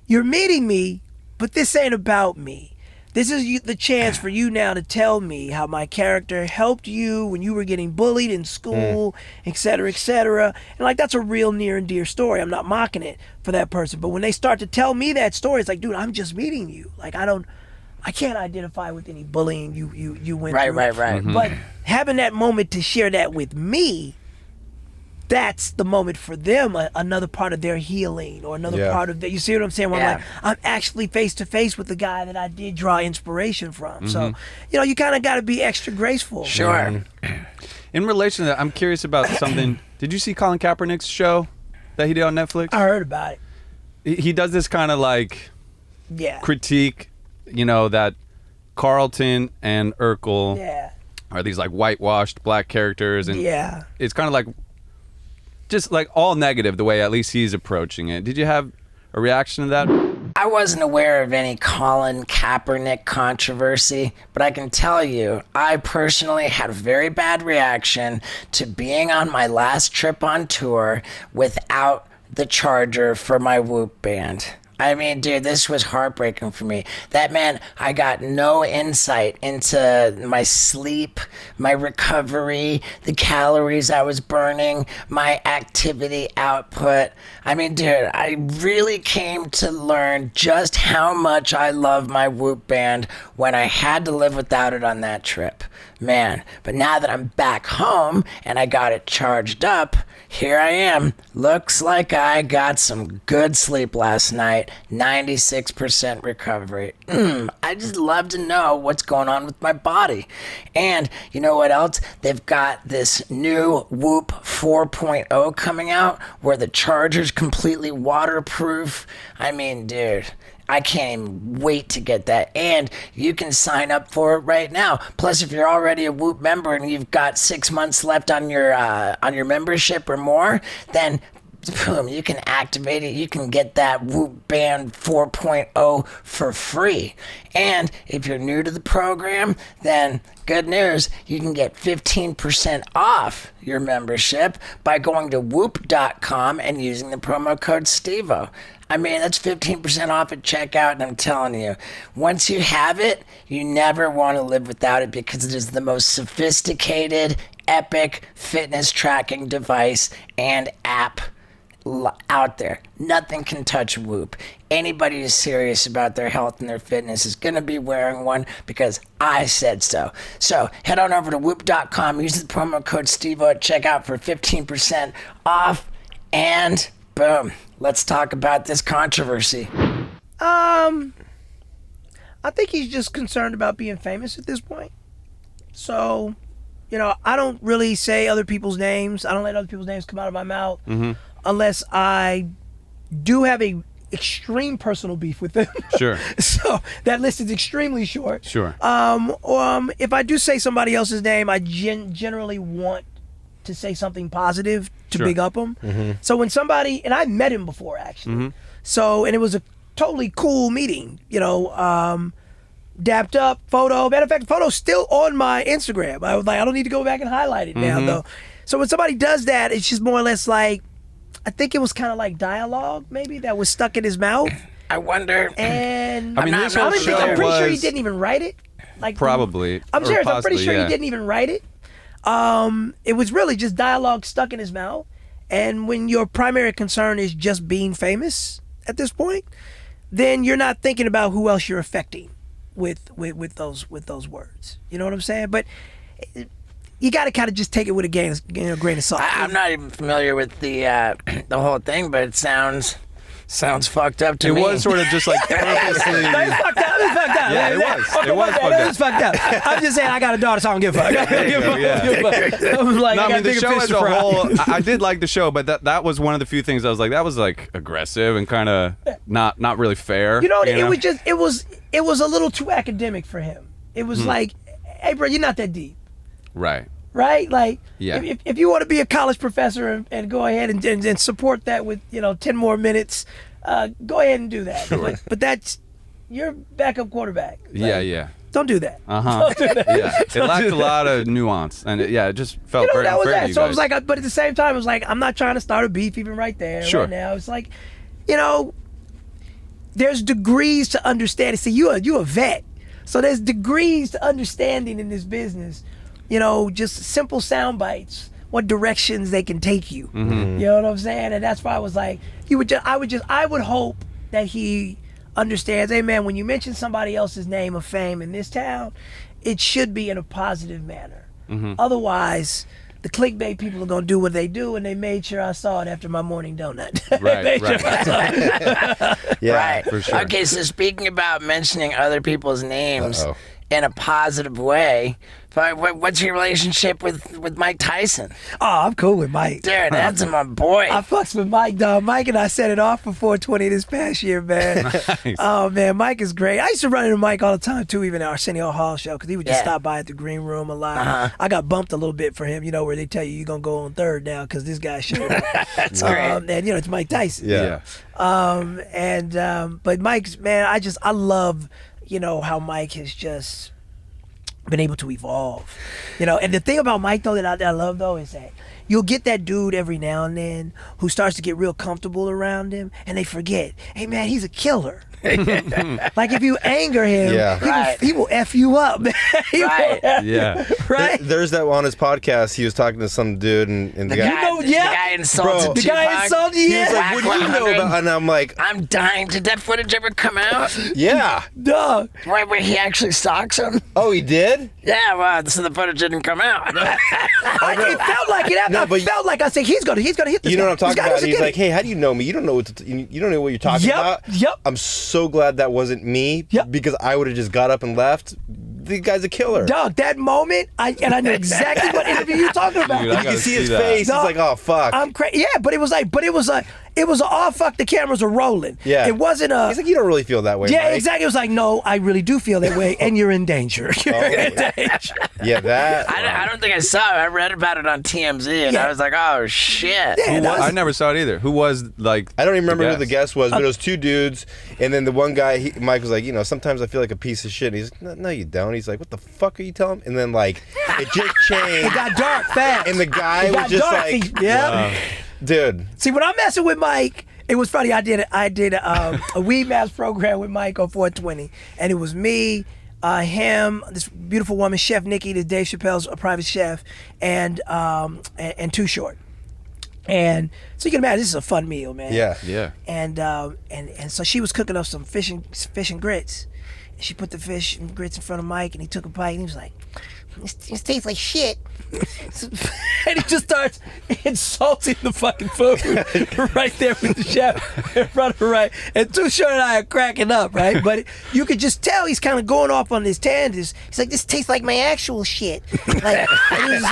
you're meeting me, but this ain't about me. This is the chance for you now to tell me how my character helped you when you were getting bullied in school, et cetera, et cetera. And like, that's a real near and dear story. I'm not mocking it for that person. But when they start to tell me that story, it's like, dude, I'm just meeting you. Like, I can't identify with any bullying you went through. Right. But having that moment to share that with me, that's the moment for them, another part of their healing or another part of that. You see what I'm saying? Where I'm like, I'm actually face to face with the guy that I did draw inspiration from. So, you kind of got to be extra graceful. Sure. In relation to that, I'm curious about something. Did you see Colin Kaepernick's show that he did on Netflix? I heard about it. He does this kind of like Yeah. critique, that Carlton and Urkel are these like whitewashed black characters, and it's kind of like just like all negative the way at least he's approaching it. Did you have a reaction to that? I wasn't aware of any Colin Kaepernick controversy, but I can tell you, I personally had a very bad reaction to being on my last trip on tour without the charger for my Whoop band. I mean, dude, this was heartbreaking for me. That meant I got no insight into my sleep, my recovery, the calories I was burning, my activity output. I mean, dude, I really came to learn just how much I love my Whoop band when I had to live without it on that trip. Man, but now that I'm back home and I got it charged up, here I am. Looks like I got some good sleep last night. 96% recovery. I just love to know what's going on with my body. And you know what else? They've got this new Whoop 4.0 coming out where the charger's completely waterproof. I mean, dude, I can't even wait to get that. And you can sign up for it right now. Plus, if you're already a Whoop member and you've got 6 months left on your membership or more, then boom, you can activate it. You can get that Whoop Band 4.0 for free. And if you're new to the program, then good news, you can get 15% off your membership by going to whoop.com and using the promo code STEVO. I mean, that's 15% off at checkout, and I'm telling you, once you have it, you never want to live without it because it is the most sophisticated, epic fitness tracking device and app out there. Nothing can touch Whoop. Anybody who's serious about their health and their fitness is going to be wearing one because I said so. So head on over to whoop.com, use the promo code STEVO at checkout for 15% off, and boom, let's talk about this controversy. I think he's just concerned about being famous at this point. So, I don't really say other people's names. I don't let other people's names come out of my mouth unless I do have a extreme personal beef with them. Sure. So that list is extremely short. Sure. If I do say somebody else's name, I generally want to say something positive to big up them. So when somebody, and I met him before actually, so, and it was a totally cool meeting, dapped up photo. Matter of fact, the photo's still on my Instagram. I was like, I don't need to go back and highlight it now, though. So when somebody does that, it's just more or less like, I think it was kind of like dialogue, maybe, that was stuck in his mouth. I wonder. And I mean, I'm pretty sure he didn't even write it. Like probably. I'm serious. I'm pretty sure yeah. he didn't even write it. It was really just dialogue stuck in his mouth. And when your primary concern is just being famous at this point, then you're not thinking about who else you're affecting with those words. You know what I'm saying? But you got to kind of just take it with a grain of salt. I'm not even familiar with the whole thing, but it sounds fucked up to me. It was sort of just like purposely. No, it's fucked up. It's fucked up. Yeah, it was. It was fucked up. It's fucked up. I'm just saying I got a daughter, so I don't give a fuck. I'm like, No, I mean, the show as a fry. whole, I did like the show, but that was one of the few things I was like, that was like aggressive and kind of not really fair. You know, it was a little too academic for him. It was like, hey, bro, you're not that deep. Right. Right? Like, Yeah. if you want to be a college professor and go ahead and support that with, 10 more minutes, go ahead and do that. Sure. But that's your backup quarterback. Like, Yeah. Don't do that. Uh-huh. Yeah. It lacked a lot of nuance, and it just felt very that was unfair to that. you So guys. it was like, but at the same time, it was like, I'm not trying to start a beef even right there. Sure. Right now, it's like, there's degrees to understanding. See, you a vet, so there's degrees to understanding in this business. Just simple sound bites, what directions they can take you. You know what I'm saying? And that's why I was like, I would hope that he understands, hey man, when you mention somebody else's name of fame in this town, it should be in a positive manner. Otherwise, the clickbait people are gonna do what they do, and they made sure I saw it after my morning donut. Right. Yeah, Right. for sure. Okay, so speaking about mentioning other people's names Uh-oh. in a positive way, what's your relationship with Mike Tyson? Oh, I'm cool with Mike. Dude, that's my boy. I fucks with Mike, dog. Mike and I set it off for 420 this past year, man. Nice. Oh, man, Mike is great. I used to run into Mike all the time, too, even at Arsenio Hall show, because he would just Yeah. stop by at the green room a lot. I got bumped a little bit for him, where they tell you you're going to go on third now because this guy showed up. That's great. And, it's Mike Tyson. Yeah. But Mike's, man, I love, how Mike has just been able to evolve, and the thing about Mike though that I love though is that you'll get that dude every now and then who starts to get real comfortable around him, and they forget, hey man, he's a killer. Like if you anger him, Yeah. he will F you up. Right. Yeah. Right. There's that on his podcast. He was talking to some dude, and the The guy. guy, the guy insulted Bro. The guy Tupac. insulted He you. was like, "What do you know about?" And I'm like, I'm dying. Did that footage ever come out? "Yeah." Dog. Right where he actually stalks him? Oh, he did. Yeah, well, so the footage didn't come out. It felt like it. No, I but- felt like I said he's gonna hit this. You know guy. what I'm talking This guy about? doesn't He's get like, it. "Hey, how do you know me? You don't know you don't know what you're talking about." Yep. I'm so glad that wasn't me Yep. because I would have just got up and left. The guy's a killer. Dog, that moment, I know exactly what interview you're talking about. Dude, You I can gotta see his see that. face. No, He's like, "Oh fuck." I'm crazy. Yeah, but it was a oh fuck, the cameras are rolling. Yeah. It wasn't a. He's like, "You don't really feel that way." Yeah, Mike." exactly. It was like, no, I really do feel that way, and you're in danger. You're in danger. Yeah, that. I don't think I saw it. I read about it on TMZ, and Yeah. I was like, oh, shit. Yeah, that was- I never saw it either. Who was like? I don't even remember who the guest? guest was, but it was two dudes, and then the one guy, Mike was like, sometimes I feel like a piece of shit. And he's like, no, you don't. He's like, what the fuck are you telling me? And then like, it just changed, It got dark fast. and the guy It was got just dark. like, Yeah. dude, See, when I'm messing with Mike, it was funny. I did a Weed Maps program with Mike on 420, and it was me, him, this beautiful woman, Chef Nikki, this Dave Chappelle's a private chef, and Too Short. And so you can imagine this is a fun meal, man. Yeah. And so she was cooking up some fish and grits. And she put the fish and grits in front of Mike, and he took a bite, and he was like, "This tastes like shit." And he just starts insulting the fucking food right there with the chef in front of her, right? And Too Short and I are cracking up, right? But you could just tell he's kind of going off on his tangents. He's like, "This tastes like my actual shit." Like, and he's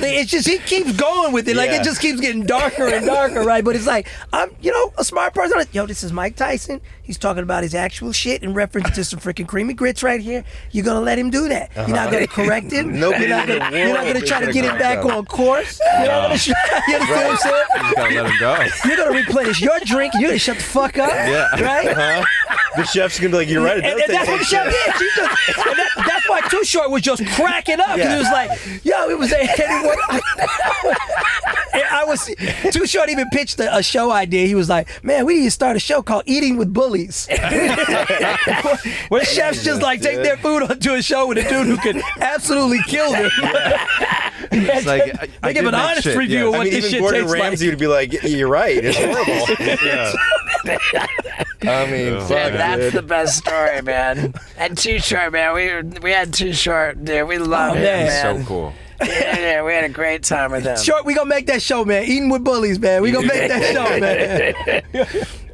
it's just he keeps going with it. Like Yeah. it just keeps getting darker and darker, right? But it's like I'm, a smart person. I'm like, yo, this is Mike Tyson. He's talking about his actual shit in reference to some freaking creamy grits right here. You're gonna let him do that. You're not gonna correct him. Nobody You're not in the gonna world try to is get him gonna back correct on course. You understand what I'm saying? You just gotta let him go. You're gonna replenish your drink. You're gonna shut the fuck up. Yeah. Right. The chef's gonna be like, "You're right." It does And that's what the chef taste did. That's why Too Short was just cracking up. Yeah. He was like, "Yo, it was." I was Too Short even pitched a show idea. He was like, "Man, we need to start a show called Eating with Bullies, where chefs just like take their food onto a show with a dude who could absolutely kill them." It's like They give an honest review of I what mean, this even shit Gordon tastes Ramsay like. would be like, "You're right. It's horrible." Yeah. I mean, fuck, Yeah, that's dude. the best story, man. And Too Short, man. We had Too Short, dude. We love him, man. man. So cool. Yeah, we had a great time with him. Short, we gonna make that show, man. Eating with Bullies, man. We gonna make that show, man.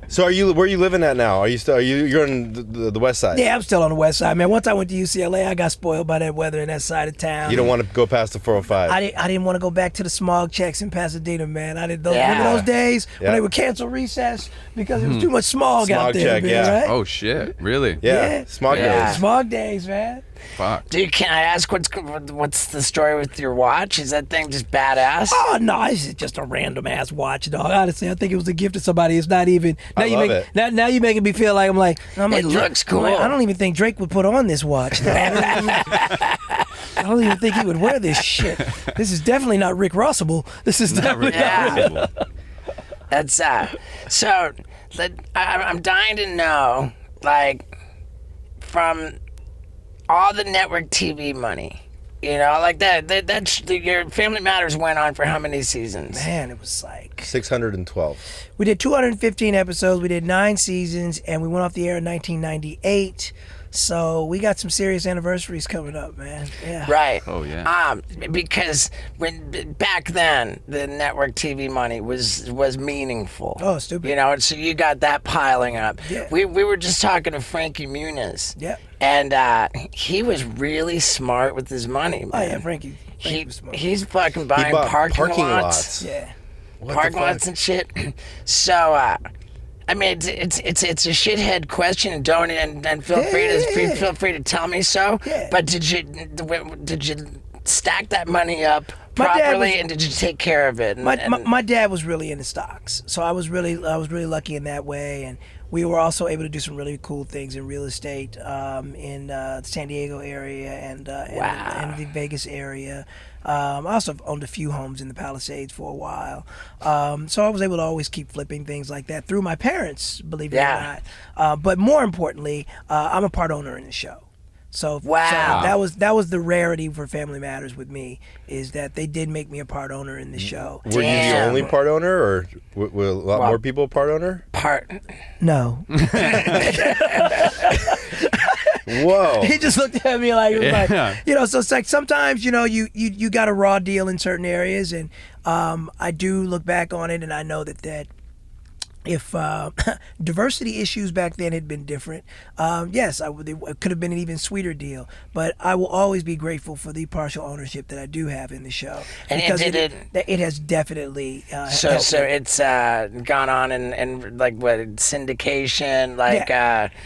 So where are you living at now? You're on the west side? Yeah, I'm still on the west side, man. Once I went to UCLA, I got spoiled by that weather in that side of town. You don't want to go past the 405. I didn't want to go back to the smog checks in Pasadena, man. I didn't. Yeah. Remember those days when Yeah. they would cancel recess because there was too much smog out Smog there, check, man, yeah. right? Oh shit! Really? Yeah. Smog Yeah. days. Smog days, man. Fuck. Dude, can I ask what's the story with your watch? Is that thing just badass? Oh no, it's just a random ass watch, dog. Honestly, I think it was a gift to somebody. It's not even. Now I you love make it. now you making me feel like I'm like It looks cool. I don't even think Drake would put on this watch. I don't even think he would wear this shit. This is definitely not Rick Rossable. This is definitely Yeah. That's so. I'm dying to know, like, from all the network TV money, you know, like your Family Matters went on for how many seasons? Man, it was like 612. we did 215 episodes. We did 9 seasons, and we went off the air in 1998. So we got some serious anniversaries coming up, man. Yeah. Right. Oh, yeah. Because back then the network TV money was meaningful. Oh, stupid. You know, and so you got that piling up. Yeah. We were just talking to Frankie Muniz. Yep. And he was really smart with his money, man. Oh yeah, Frankie was smart. He's fucking He buying bought parking lots. Yeah. What the Parking fuck? lots and shit. So I mean, it's a shithead question, and don't and feel free to tell me so. Yeah. But did you stack that money up My dad properly, was- and did you take care of it? My dad was really into stocks, so I was really lucky in that way, and we were also able to do some really cool things in real estate in the San Diego area and the Vegas area. I also owned a few homes in the Palisades for a while, so I was able to always keep flipping things like that through my parents, believe it or not. But more importantly, I'm a part owner in the show. So that was the rarity for Family Matters with me, is that they did make me a part owner in the show. Were you the only part owner, or were a lot more people a part owner? No. Whoa. He just looked at me like, it was Yeah. like, you know, so it's like sometimes, you know, you got a raw deal in certain areas, and I do look back on it and I know that if diversity issues back then had been different, yes, it could have been an even sweeter deal. But I will always be grateful for the partial ownership that I do have in the show, And because it has definitely So helped me. it's gone on and like what, syndication, like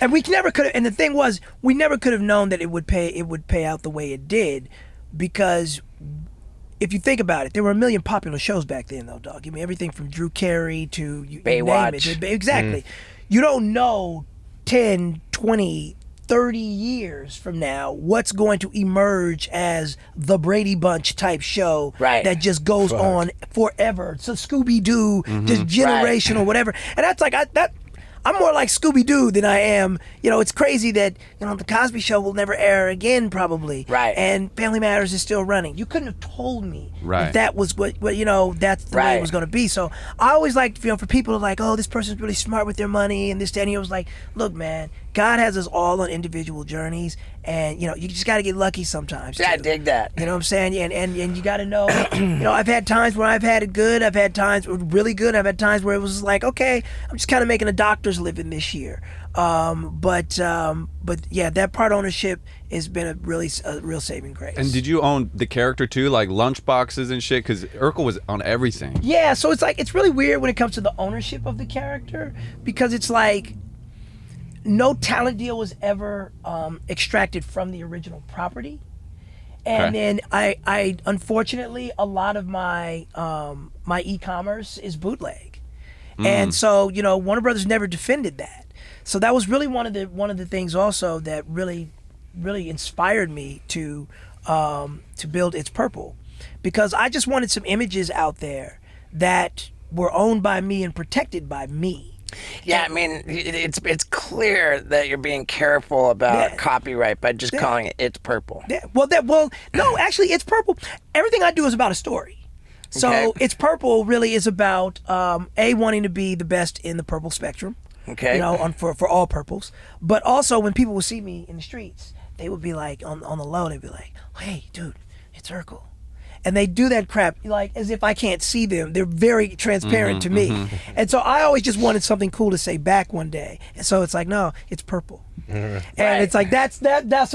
And we never could have. And the thing was, we never could have known that it would pay out the way it did, because if you think about it, there were a million popular shows back then, though, dog. I mean, everything from Drew Carey to you Baywatch. name it. Exactly. You don't know 10, 20, 30 years from now what's going to emerge as the Brady Bunch type show that just goes on forever. So Scooby-Doo, just generational, whatever. And that's like, I'm more like Scooby-Doo than I am. You know, it's crazy that, you know, the Cosby Show will never air again, probably. Right. And Family Matters is still running. You couldn't have told me Right. that was what you know, that's the way it was going to be. So I always like, you know, for people to like, oh, this person's really smart with their money and this, that, and I was like, look, man, God has us all on individual journeys, and, you know, you just got to get lucky sometimes. Yeah, I too. dig that. You know what I'm saying? And you got to know, you know, I've had times where I've had it good. I've had times where really good. I've had times where it was like, okay, I'm just kind of making a doctor's living this year. But yeah, that part ownership has been a real saving grace. And did you own the character too, like lunch boxes and shit? Because Urkel was on everything. Yeah, so it's like, it's really weird when it comes to the ownership of the character, because it's like no talent deal was ever extracted from the original property. And then I unfortunately, a lot of my my e-commerce is bootleg. And so, you know, Warner Brothers never defended that. So that was really one of the things also that really inspired me to build It's Purple, because I just wanted some images out there that were owned by me and protected by me. Yeah, I mean, it's clear that you're being careful about copyright by just calling it It's Purple. Yeah. Well, no, actually, It's Purple. Everything I do is about a story. So It's Purple really is about wanting to be the best in the purple spectrum. Okay. You know, for all purples. But also when people would see me in the streets, they would be like on the low. They'd be like, "Hey, dude, it's Urkel." And they do that crap like as if I can't see them. They're very transparent to me. And so I always just wanted something cool to say back one day. And so it's like, no, it's purple. And it's like that's so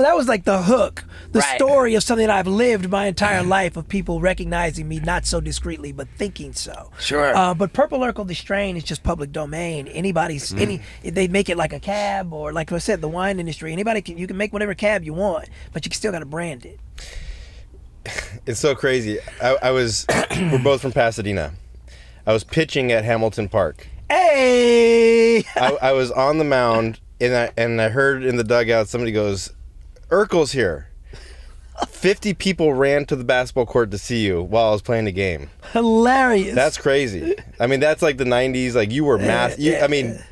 that was like the hook, the story of something that I've lived my entire life, of people recognizing me not so discreetly but thinking so. Sure. But Purple Urkel the strain is just public domain. Anybody's they make it like a cab, or like I said, the wine industry. You can make whatever cab you want, but you still got to brand it. It's so crazy. We're both from Pasadena. I was pitching at Hamilton Park. Hey! I was on the mound, and I heard in the dugout somebody goes, "Urkel's here." 50 people ran to the basketball court to see you while I was playing the game. Hilarious. That's crazy. I mean, that's like the 90s. Like, you were I mean,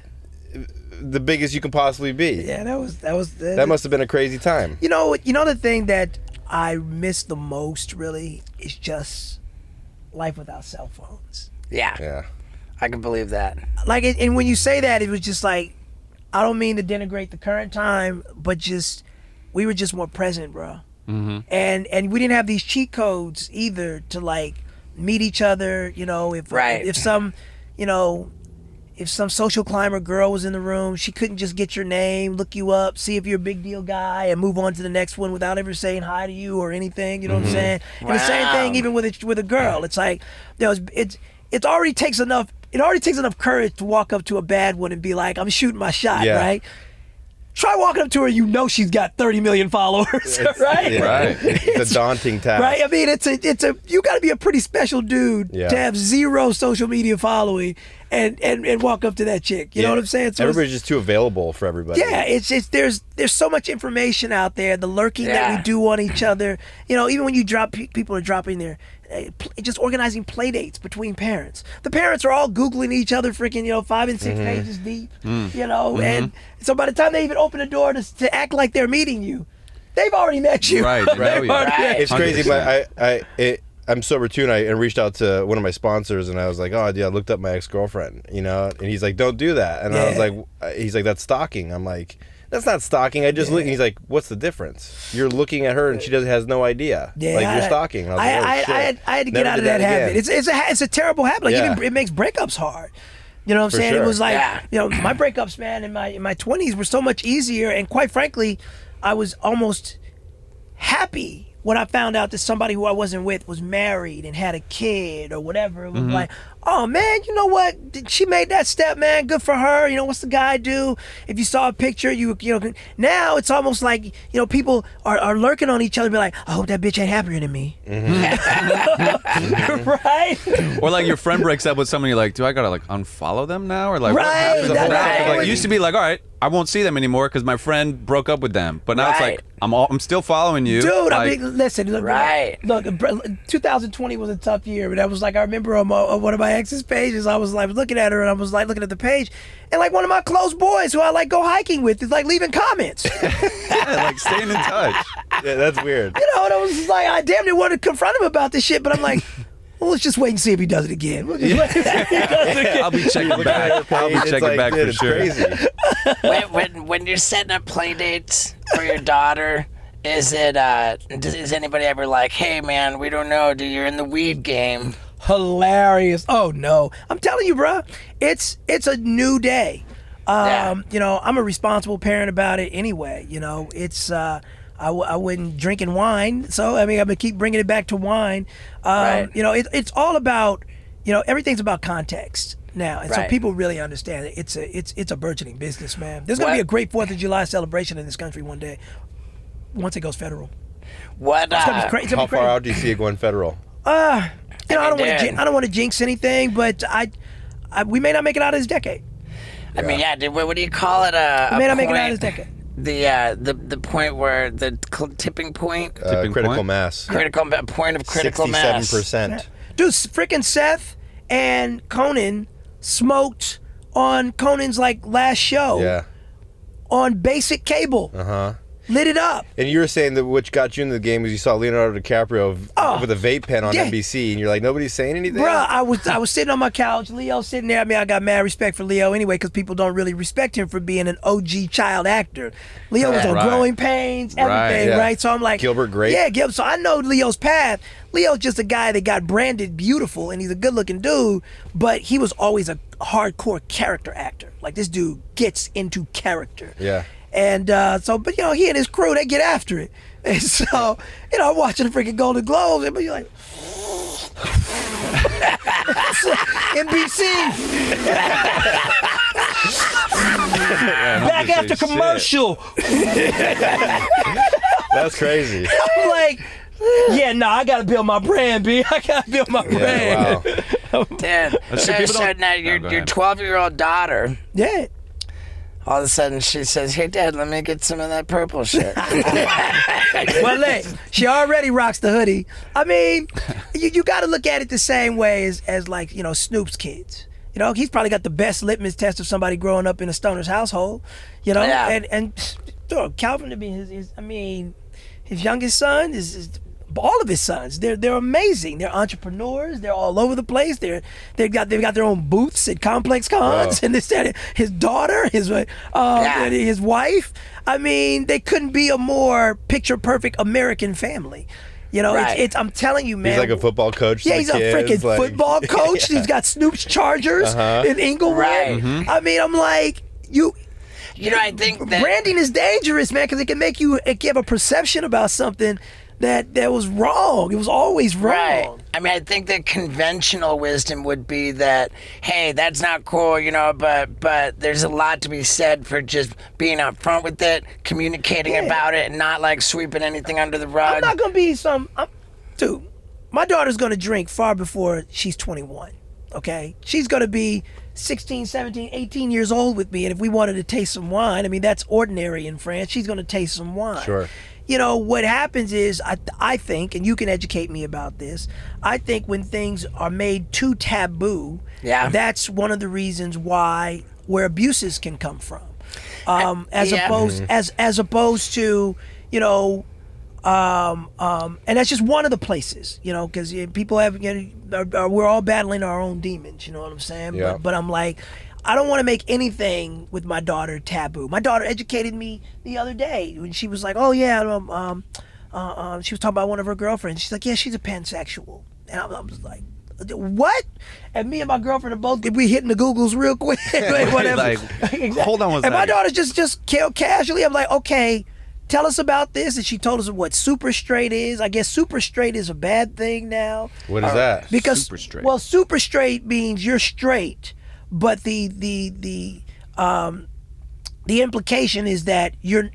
the biggest you can possibly be. Yeah, that must have been a crazy time. You know the thing that I miss the most really is just life without cell phones. Yeah. I can believe that. Like, and when you say that, it was just like, I don't mean to denigrate the current time, but just we were just more present, bro. And we didn't have these cheat codes either to like meet each other. You know, if some social climber girl was in the room, she couldn't just get your name, look you up, see if you're a big deal guy, and move on to the next one without ever saying hi to you or anything. You know what I'm saying? And the same thing even with a girl. It's like, you know, it already takes enough courage to walk up to a bad one and be like, I'm shooting my shot, right? Try walking up to her, you know she's got 30 million followers, right? Yeah. Right. It's a daunting task. Right? I mean, you got to be a pretty special dude to have zero social media following and walk up to that chick. You know what I'm saying? So everybody's just too available for everybody. Yeah, there's so much information out there, the lurking that we do on each other. You know, even when you people are dropping their just organizing play dates between parents. The parents are all Googling each other freaking, 5 and 6 pages deep, and so by the time they even open the door to act like they're meeting you, they've already met you. Right. It's crazy, but I'm sober too, and I reached out to one of my sponsors, and I was like, "Oh, dude, I looked up my ex-girlfriend," and he's like, "Don't do that," and I was like, "He's like, that's stalking." I'm like, "That's not stalking. I just look." And he's like, "What's the difference? You're looking at her, and she has no idea. Like, you're stalking." And I was like, I had to get out of that habit. It's a terrible habit. Like, even it makes breakups hard. You know what I'm saying? Sure. It was like, my breakups, man, in my 20s were so much easier, and quite frankly, I was almost happy when I found out that somebody who I wasn't with was married and had a kid or whatever. It was like, oh man, you know what? She made that step, man. Good for her. You know, what's the guy do? If you saw a picture, now it's almost like, people are lurking on each other, be like, I hope that bitch ain't happier than me. Right? Or like your friend breaks up with somebody, you're like, do I gotta like unfollow them now? Or like, what happens? Like, it used to be like, all right, I won't see them anymore because my friend broke up with them. But now it's like, I'm still following you. Dude, like, I mean, listen. Look, 2020 was a tough year, but I was like, I remember on one of my ex's pages, I was like looking at her, and I was like looking at the page, and like one of my close boys who I like go hiking with is like leaving comments. like staying in touch. Yeah, that's weird. And I was just like, I damn near wanted to confront him about this shit, but I'm like, well, let's just wait and see if he does it again. We'll just wait and see if he does it again. I'll be checking back. I'll be checking back for sure. Crazy. when you're setting up play dates for your daughter, is anybody ever like, hey man, we don't know, dude, you're in the weed game? Hilarious. Oh no, I'm telling you, bro, it's a new day. I'm a responsible parent about it anyway. It's I wouldn't drinking wine, so I mean I'm gonna keep bringing it back to wine. It's all about, everything's about context now, and so people really understand it. It's a burgeoning business, man. There's gonna be a great 4th of July celebration in this country one day once it goes federal. What? It's gonna be crazy. How far out do you see it going federal? I don't want to jinx anything, but we may not make it out of this decade. I mean, yeah. Dude, what do you call it? We may not make it out of this decade. The point where the tipping point. Critical mass. Critical point of critical mass. 67%. Dude, freaking Seth and Conan smoked on Conan's last show. Yeah. On basic cable. Lit it up. And you were saying that what got you into the game was you saw Leonardo DiCaprio with a vape pen on NBC, and you're like, nobody's saying anything? Bruh, I was sitting on my couch, Leo sitting there. I mean, I got mad respect for Leo anyway, because people don't really respect him for being an OG child actor. Leo was on Growing Pains, everything, right? So I'm like... Gilbert Grape. Yeah, Gilbert. So I know Leo's path. Leo's just a guy that got branded beautiful, and he's a good-looking dude, but he was always a hardcore character actor. Like, this dude gets into character. Yeah. And but he and his crew, they get after it. And so, I'm watching the freaking Golden Globes, and you're like, NBC. Back after commercial. That's crazy. I'm like, I gotta build my brand, B. I gotta build my brand. Wow. Dude, so now your 12-year-old daughter. Yeah. All of a sudden, she says, "Hey, Dad, let me get some of that purple shit." Well, she already rocks the hoodie. I mean, you got to look at it the same way as Snoop's kids. He's probably got the best litmus test of somebody growing up in a stoner's household. And Calvin, to be his youngest son is all of his sons. They're amazing. They're entrepreneurs. They're all over the place. They've got their own booths at Complex Cons and this, that. His daughter, his wife. I mean, they couldn't be a more picture perfect American family. I'm telling you, man. He's like a football coach. Yeah, he's a freaking football coach. He's got Snoop's Chargers in Inglewood. Right. Mm-hmm. I mean, I'm like, I think that branding is dangerous, man, because it can make you give a perception about something that was wrong. It was always wrong. Right. I mean, I think that conventional wisdom would be that, hey, that's not cool, but there's a lot to be said for just being up front with it, communicating about it, and not sweeping anything under the rug. I'm not going to be dude, my daughter's going to drink far before she's 21, okay? She's going to be 16, 17, 18 years old with me, and if we wanted to taste some wine, I mean, that's ordinary in France. She's going to taste some wine. Sure. What happens is, I think, and you can educate me about this, I think when things are made too taboo, that's one of the reasons where abuses can come from. As opposed to, and that's just one of the places, because people have, we're all battling our own demons, you know what I'm saying? Yeah. But I'm like, I don't want to make anything with my daughter taboo. My daughter educated me the other day when she was like, "Oh yeah," she was talking about one of her girlfriends. She's like, "Yeah, she's a pansexual," and I was like, "What?" And me and my girlfriend are both hitting the Googles real quick. Whatever. Hold on, and my daughter just casually, I'm like, "Okay, tell us about this." And she told us what super straight is. I guess super straight is a bad thing now. What is that? Because super straight. Well, super straight means you're straight. But the implication is that you're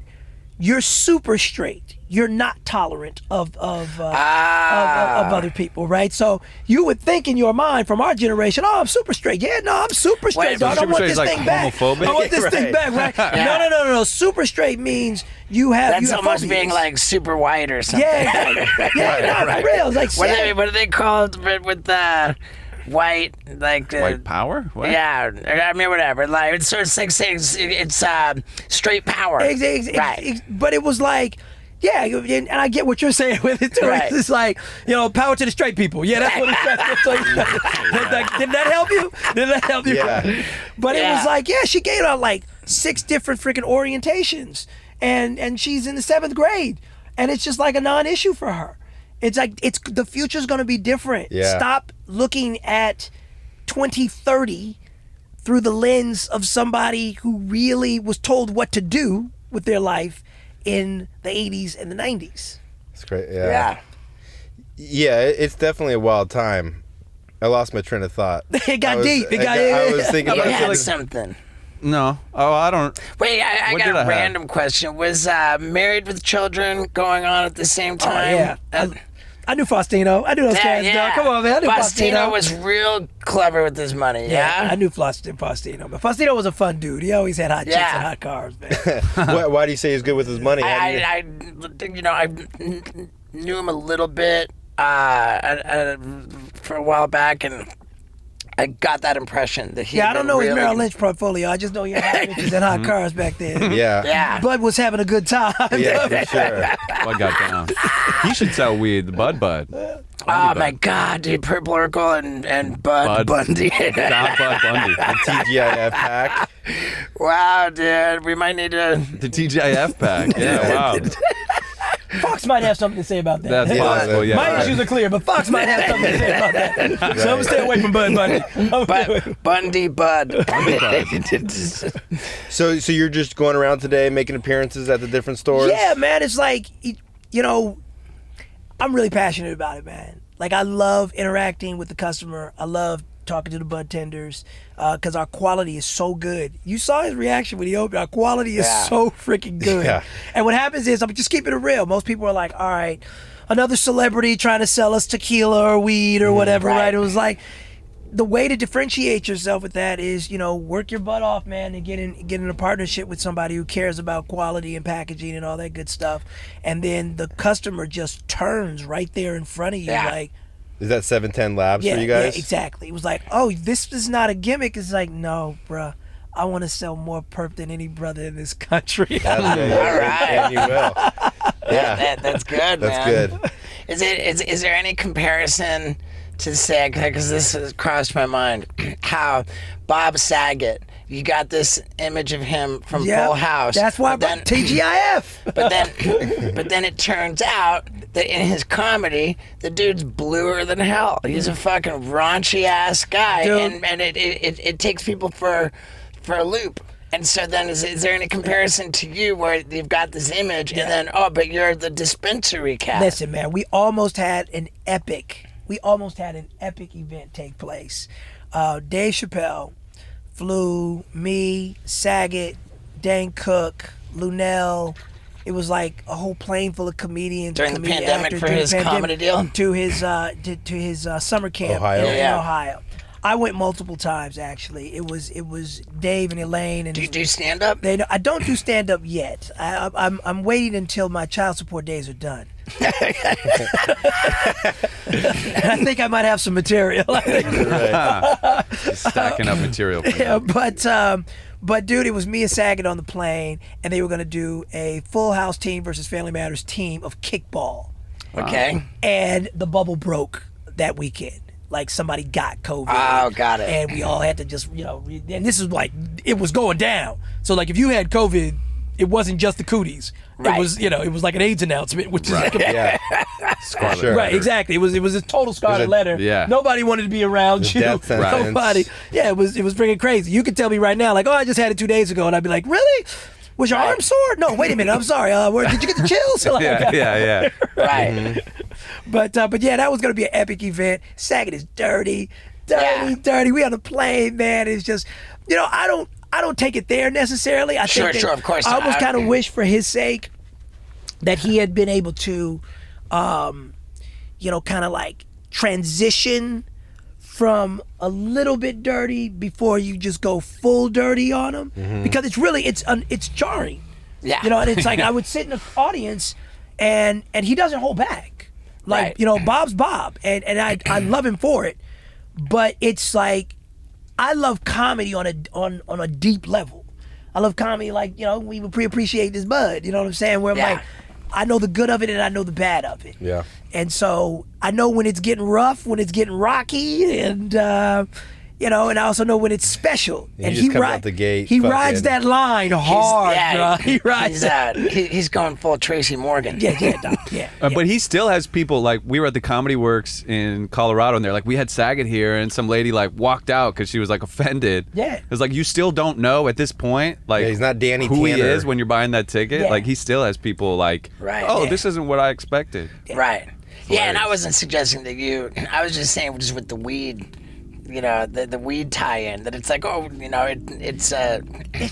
super straight. You're not tolerant of other people, right? So you would think in your mind, from our generation, "Oh, I'm super straight." Yeah, no, I'm super straight. Dog. I want this thing back. Homophobic? I want this thing back, right? No. Super straight means you have. That's almost phobias. being like super white or something. Yeah, for real. It's like what are they called with the white, white power? What? Yeah, I mean, whatever. Like it's sort of like saying it's straight power. Right. But it was like, yeah, and I get what you're saying with it too. Right. It's like, power to the straight people. Yeah, that's what it's like. Did that help you? Yeah. But it was like, yeah, she gave out like 6 different freaking orientations, and she's in the 7th grade, and it's just like a non-issue for her. It's like the future's going to be different. Yeah. Stop looking at 2030 through the lens of somebody who really was told what to do with their life in the 80s and the 90s. It's great. Yeah. Yeah, it's definitely a wild time. I lost my train of thought. It got deep. I was thinking You about had something. No. Oh, I don't. Wait, I What got did a I have? random question. Was Married with Children going on at the same time? I knew Faustino. I knew those cats, dog. Come on, man. I knew Faustino was real clever with his money, yeah? I knew Faustino. But Faustino was a fun dude. He always had hot chicks and hot cars, man. Why do you say he's good with his money? I knew him a little bit for a while back, and I got that impression that he. I don't know really... his Merrill Lynch portfolio. I just know he had hot bitches and hot cars back then. Yeah. Bud was having a good time. Yeah, for sure. Bud got down. He should sell weed. The Bud. Oh my God, dude! Purple Urkel and Bud Bundy. Not Bud Bundy. The TGIF pack. Wow, dude, we might need to. The TGIF pack. Yeah, wow. Fox might have something to say about that. That's possible, yeah. My issues are clear, but Fox might have something to say about that. So I'm going to stay away from Bud Bundy. Bundy Bud. So you're just going around today making appearances at the different stores? Yeah, man. It's like, I'm really passionate about it, man. Like, I love interacting with the customer. I love talking to the bud tenders because our quality is so good. You saw his reaction when he opened. Our quality is so freaking good. Yeah. And what happens is, I'm just keeping it real. Most people are like, all right, another celebrity trying to sell us tequila or weed or whatever, right? It was like, the way to differentiate yourself with that is, work your butt off, man, and get in a partnership with somebody who cares about quality and packaging and all that good stuff. And then the customer just turns right there in front of you, like. Is that 710 Labs for you guys? Yeah, exactly. It was like, oh, this is not a gimmick. It's like, no, bruh. I want to sell more perp than any brother in this country. All right. And you will. Yeah. That's good, That's man. good. Is there any comparison to say, because this has crossed my mind, how Bob Saget, you got this image of him from Full House. That's why TGIF. But then it turns out that in his comedy, the dude's bluer than hell. He's a fucking raunchy ass guy, and it takes people for a loop. And so then, is there any comparison to you where you've got this image, and then but you're the dispensary cat? Listen, man, we almost had an epic event take place. Dave Chappelle flew me, Saget, Dane Cook, Lunel. It was like a whole plane full of comedians. During the pandemic for his comedy deal? To his summer camp in Ohio. I went multiple times, actually. It was Dave and Elaine. And do you do stand up? I don't do stand up yet. I'm waiting until my child support days are done. And I think I might have some material. Stacking up material. But dude, it was me and Saget on the plane, and they were going to do a Full House team versus Family Matters team of kickball. Okay. And the bubble broke that weekend. Like, somebody got COVID. Oh, got it. And we all had to just, and this is like, it was going down. So, like, if you had COVID, it wasn't just the cooties. Right. It was, it was like an AIDS announcement, which is like Scarlet Sure. right, letter. exactly. It was a total scarlet letter. Yeah. Nobody wanted to be around you. Death sentence. Nobody. Yeah, it was freaking crazy. You could tell me right now, like, oh, I just had it 2 days ago, and I'd be like, really? Was your arm sore? No, wait a minute. I'm sorry. Did you get the chills? Yeah. Right. Mm-hmm. But yeah, that was gonna be an epic event. Saget is dirty. We on the plane, man. It's just, I don't take it there necessarily. I think Sure, of course I not. almost kind of wish for his sake that he had been able to, kind of like transition from a little bit dirty before you just go full dirty on him, because it's jarring. Yeah. And it's like I would sit in the audience, and he doesn't hold back. Like, Right. Bob's Bob, and I love him for it, but it's like I love comedy on a deep level. I love comedy like, we would appreciate this bud. You know what I'm saying? Where I'm like, I know the good of it and I know the bad of it. Yeah. And so I know when it's getting rough, when it's getting rocky, and and I also know when it's special. And he just comes out the gate He fucking- rides that line hard, bro. He rides that. He's going full Tracy Morgan. Yeah. But he still has people, like, we were at the Comedy Works in Colorado, and they're like, we had Saget here, and some lady like walked out because she was like offended. Yeah. It was like, you still don't know at this point, like, Yeah, he's not Danny who he Tanner. is when you're buying that ticket. Yeah. Like, he still has people like, this isn't what I expected. Right. Yeah, and I wasn't suggesting that I was just saying just with the weed the weed tie-in. That it's like, oh, it's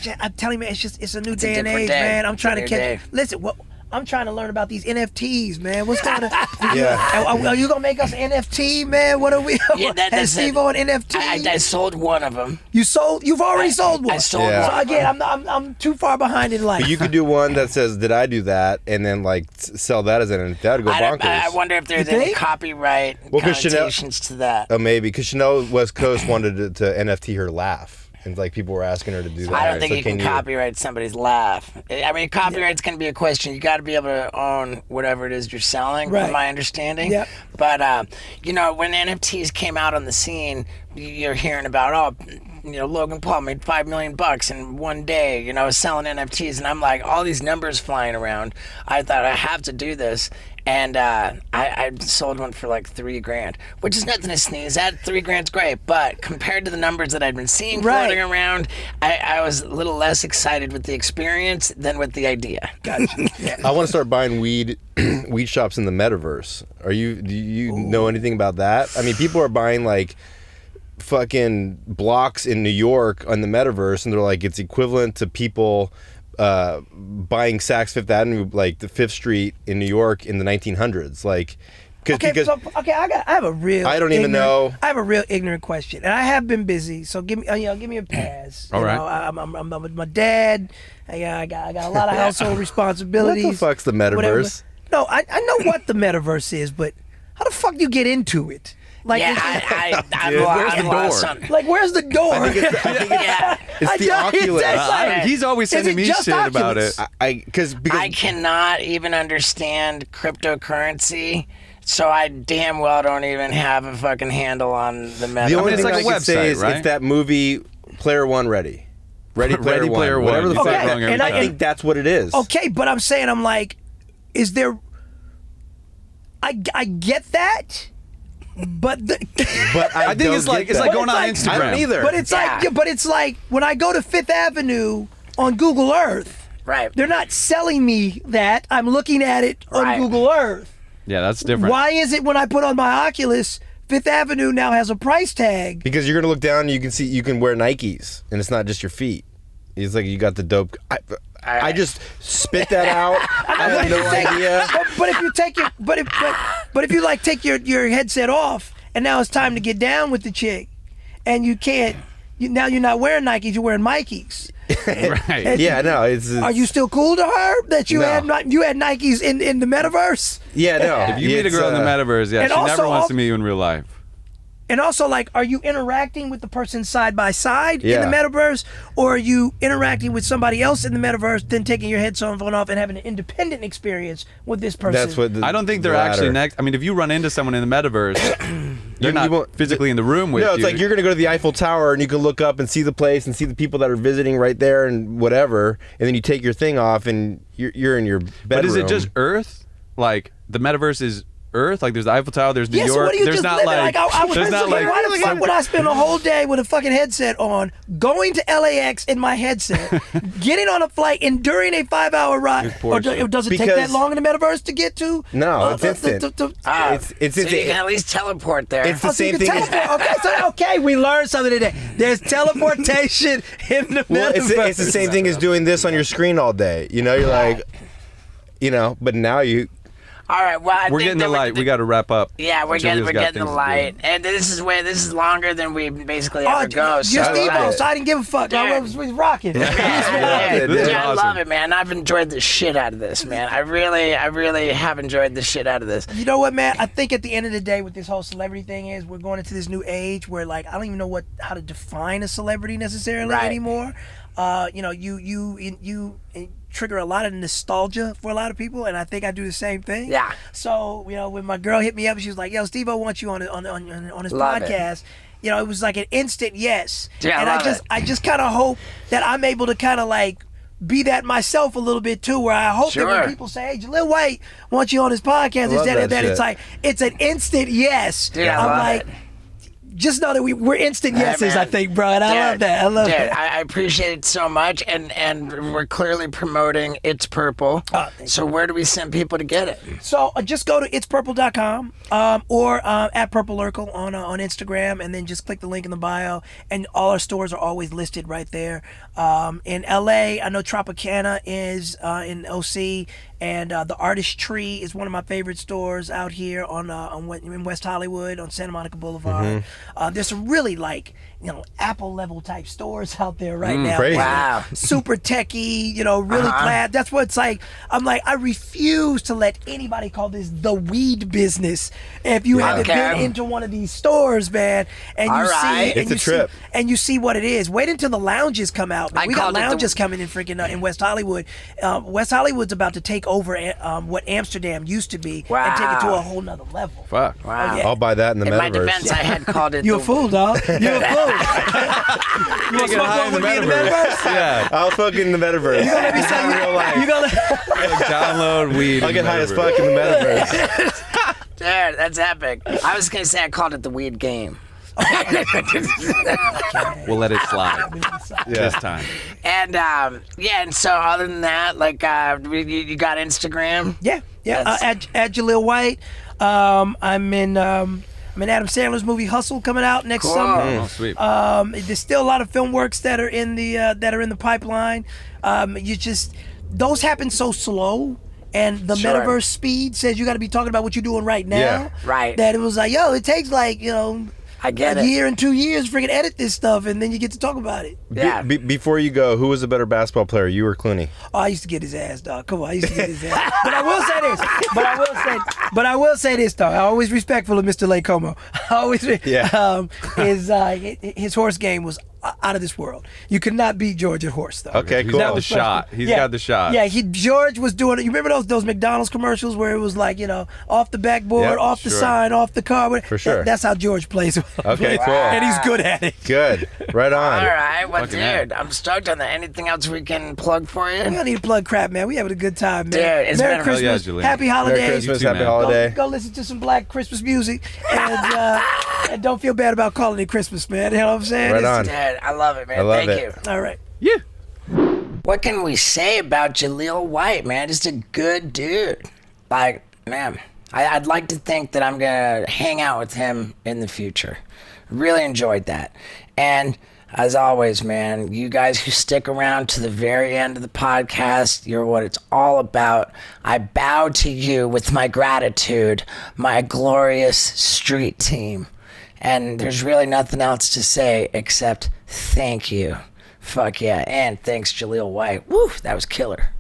just, I'm telling you, man, it's a new It's day a and different age, day. man. I'm It's trying a to new catch. day. Listen, I'm trying to learn about these NFTs, man. What's going on? Yeah. Are you gonna make us an NFT, man? What are we? Yeah, Has Steve-O an NFT? I sold one of them. You've already sold one. I sold Yeah. one. So again, I'm too far behind in life. But you could do one that says, "Did I do that?" and then like sell that as an. That would go bonkers. I wonder if there's You any think? copyright 'cause Chanel- connotations to that. Oh, maybe because Chanel West Coast wanted to NFT her laugh, and like people were asking her to do that. I don't think So you can copyright somebody's laugh. I mean, copyright's going to be a question. You got to be able to own whatever it is you're selling, Right. from my understanding. Yep. But, when NFTs came out on the scene, you're hearing about, Logan Paul made $5 million in one day, selling NFTs. And I'm like, all these numbers flying around. I thought, I have to do this. And I sold one for like $3,000, which is nothing to sneeze at. $3,000's great, but compared to the numbers that I'd been seeing floating around, I was a little less excited with the experience than with the idea. Gotcha. Yeah. I want to start buying weed shops in the metaverse. Do you know anything about that? I mean, people are buying like fucking blocks in New York on the metaverse, and they're like, it's equivalent to people buying Saks Fifth Avenue, like the Fifth Street in New York in the 1900s. Like, because I have a real. I don't even know. I have a real ignorant question, and I have been busy, so give me a pass. All right. I'm with my dad. I got a lot of household responsibilities. What the fuck's the metaverse? Whatever. No, I know what the metaverse is, but how the fuck do you get into it? Like, where's the door? Like, where's the door? It's the Oculus. He's always sending me shit about it. Because I cannot even understand cryptocurrency, so I damn well don't even have a fucking handle on the metaverse. the only it's thing like I a can say website, is right? it's that movie Player One Ready. Ready Player Player One. One. Whatever the You fuck. say it wrong every I time. think that's what it is. Okay, but I'm like, is there? I get that, but But I think it's like going on Instagram. I don't either. But it's like when I go to Fifth Avenue on Google Earth, Right. they're not selling me that. I'm looking at it on Right. Google Earth. Yeah, that's different. Why is it when I put on my Oculus, Fifth Avenue now has a price tag? Because you're gonna look down and you can see you can wear Nikes and it's not just your feet. It's like you got the dope. I just spit that out. I have no idea. But if you take your but if you like take your headset off and now it's time to get down with the chick, and you can't. Now you're not wearing Nikes, you're wearing Mikes. Right. Yeah, no. It's Are you still cool to her that you No. had Nikes in the metaverse? Yeah, no. If you meet a girl in the metaverse, and she also never wants all- to meet you in real life. And also, like, are you interacting with the person side by side in Yeah. the metaverse, or are you interacting with somebody else in the metaverse, then taking your headphone off and having an independent experience with this person? That's what. I don't think they're actually next. I mean, if you run into someone in the metaverse, they're You not won't- physically in the room with you. No, it's like you're gonna go to the Eiffel Tower and you can look up and see the place and see the people that are visiting right there and whatever, and then you take your thing off and you're in your bedroom. But is it just Earth? Like the metaverse is Earth? Like there's the Eiffel Tower, there's New Yeah, so York. what are you There's just not living? like I was there's not thinking, like why the fuck would I spend a whole day with a fucking headset on, going to LAX in my headset, getting on a flight, enduring a 5-hour ride? Or does it take that Because- long in the metaverse to get to? No, it's instant. So you can at least teleport there. It's the So you same can thing. teleport. Okay, we learned something today. There's teleportation in the Well, metaverse. it's the same thing as doing this on your screen all day. You know, you're like, but now you. All right. Well, I we're think getting the that light. We got to wrap up. Yeah, we're Julia's getting got the things to do. light, and this is longer than we basically ever go. You're So Steve-O, so I didn't give a fuck. I Dude. was rocking. Yeah, This is I awesome. love it, man. I've enjoyed the shit out of this, man. I really have enjoyed the shit out of this. You know what, man? I think at the end of the day, with this whole celebrity thing, is we're going into this new age where, like, I don't even know how to define a celebrity necessarily Right. anymore. You trigger a lot of nostalgia for a lot of people, and I think I do the same thing. Yeah. So when my girl hit me up, she was like, "Yo, Steve-O wants you on his Love podcast." It was like an instant yes. Yeah, and I love it. I just kind of hope that I'm able to kind of like be that myself a little bit too, where I hope that Sure. when people say, "Hey, Jaleel White wants you on his podcast," love instead of that that, it's shit. like it's an instant yes. Dude, I I'm love like, it. just know that we're instant yeses, man. I think, bro. And I love that. I love that. I appreciate it so much. And we're clearly promoting It's Purple. So where do we send people to get it? So just go to itspurple.com or at Purple Urkel on Instagram, and then just click the link in the bio. And all our stores are always listed right there. In LA, I know Tropicana is in OC, and the Artist Tree is one of my favorite stores out here in West Hollywood on Santa Monica Boulevard. There's some really Apple level type stores out there right now. Crazy. Wow. Super techy, really plaid. That's what it's like. I'm like, I refuse to let anybody call this the weed business. If you haven't been into one of these stores, man, and you see, it's a trip, and you see what it is. Wait until the lounges come out. Man. We got lounges coming in freaking in West Hollywood. West Hollywood's about to take over what Amsterdam used to be and take it to a whole nother level. Fuck. Wow. Oh, yeah. I'll buy that in the metaverse. In my defense, I had called it. You a fool, dog. You a fool. You want to smoke one with me in the metaverse? Yeah. I'll fuck in the metaverse. You gonna let me say in real life. You gonna Download weed. I'll get high as fuck in the metaverse. Dude, that's epic. I was going to say I called it the weed game. We'll let it slide this time. And and so other than that, you got Instagram? Yeah. At Jaleel White. I'm in Adam Sandler's movie Hustle coming out next summer. Oh, sweet. There's still a lot of film works that are in the pipeline. Those happen so slow. And the metaverse speed says you got to be talking about what you're doing right now. Yeah. Right. That it was like, it takes I get a it. year and 2 years to freaking edit this stuff, and then you get to talk about it. Yeah. Before you go, who was a better basketball player, you or Clooney? Oh, I used to get his ass, dog. Come on, I used to get his ass. But I will say this. But I will say this, though. I'm always respectful of Mr. Lake Como. His horse game was out of this world. You could not beat George at horse, though. Okay, He's cool. got the shot. He's got the shot. Yeah, George was doing it. You remember those McDonald's commercials where it was like, off the backboard, Yep, off the sign, off the car. For sure. That's how George plays. Okay, cool. And he's good at it. Good. Right on. All right. Well, Fucking dude, I'm stoked on that. Anything else we can plug for you? We don't need to plug crap, man. We having a good time, man. Dude, it's Merry been a- Christmas, Hell yeah, Jaleel. happy holidays. Merry Christmas, You too, happy man. holiday. Go listen to some Black Christmas music, and don't feel bad about calling it Christmas, man. You know what I'm saying? Right on. Dude, I love it, man. I love Thank it. you. All right. Yeah. What can we say about Jaleel White, man? Just a good dude. Man, I'd like to think that I'm going to hang out with him in the future. Really enjoyed that. And as always, man, you guys who stick around to the very end of the podcast, you're what it's all about. I bow to you with my gratitude, my glorious street team. And there's really nothing else to say except thank you. Fuck yeah. And thanks, Jaleel White. Woo, that was killer.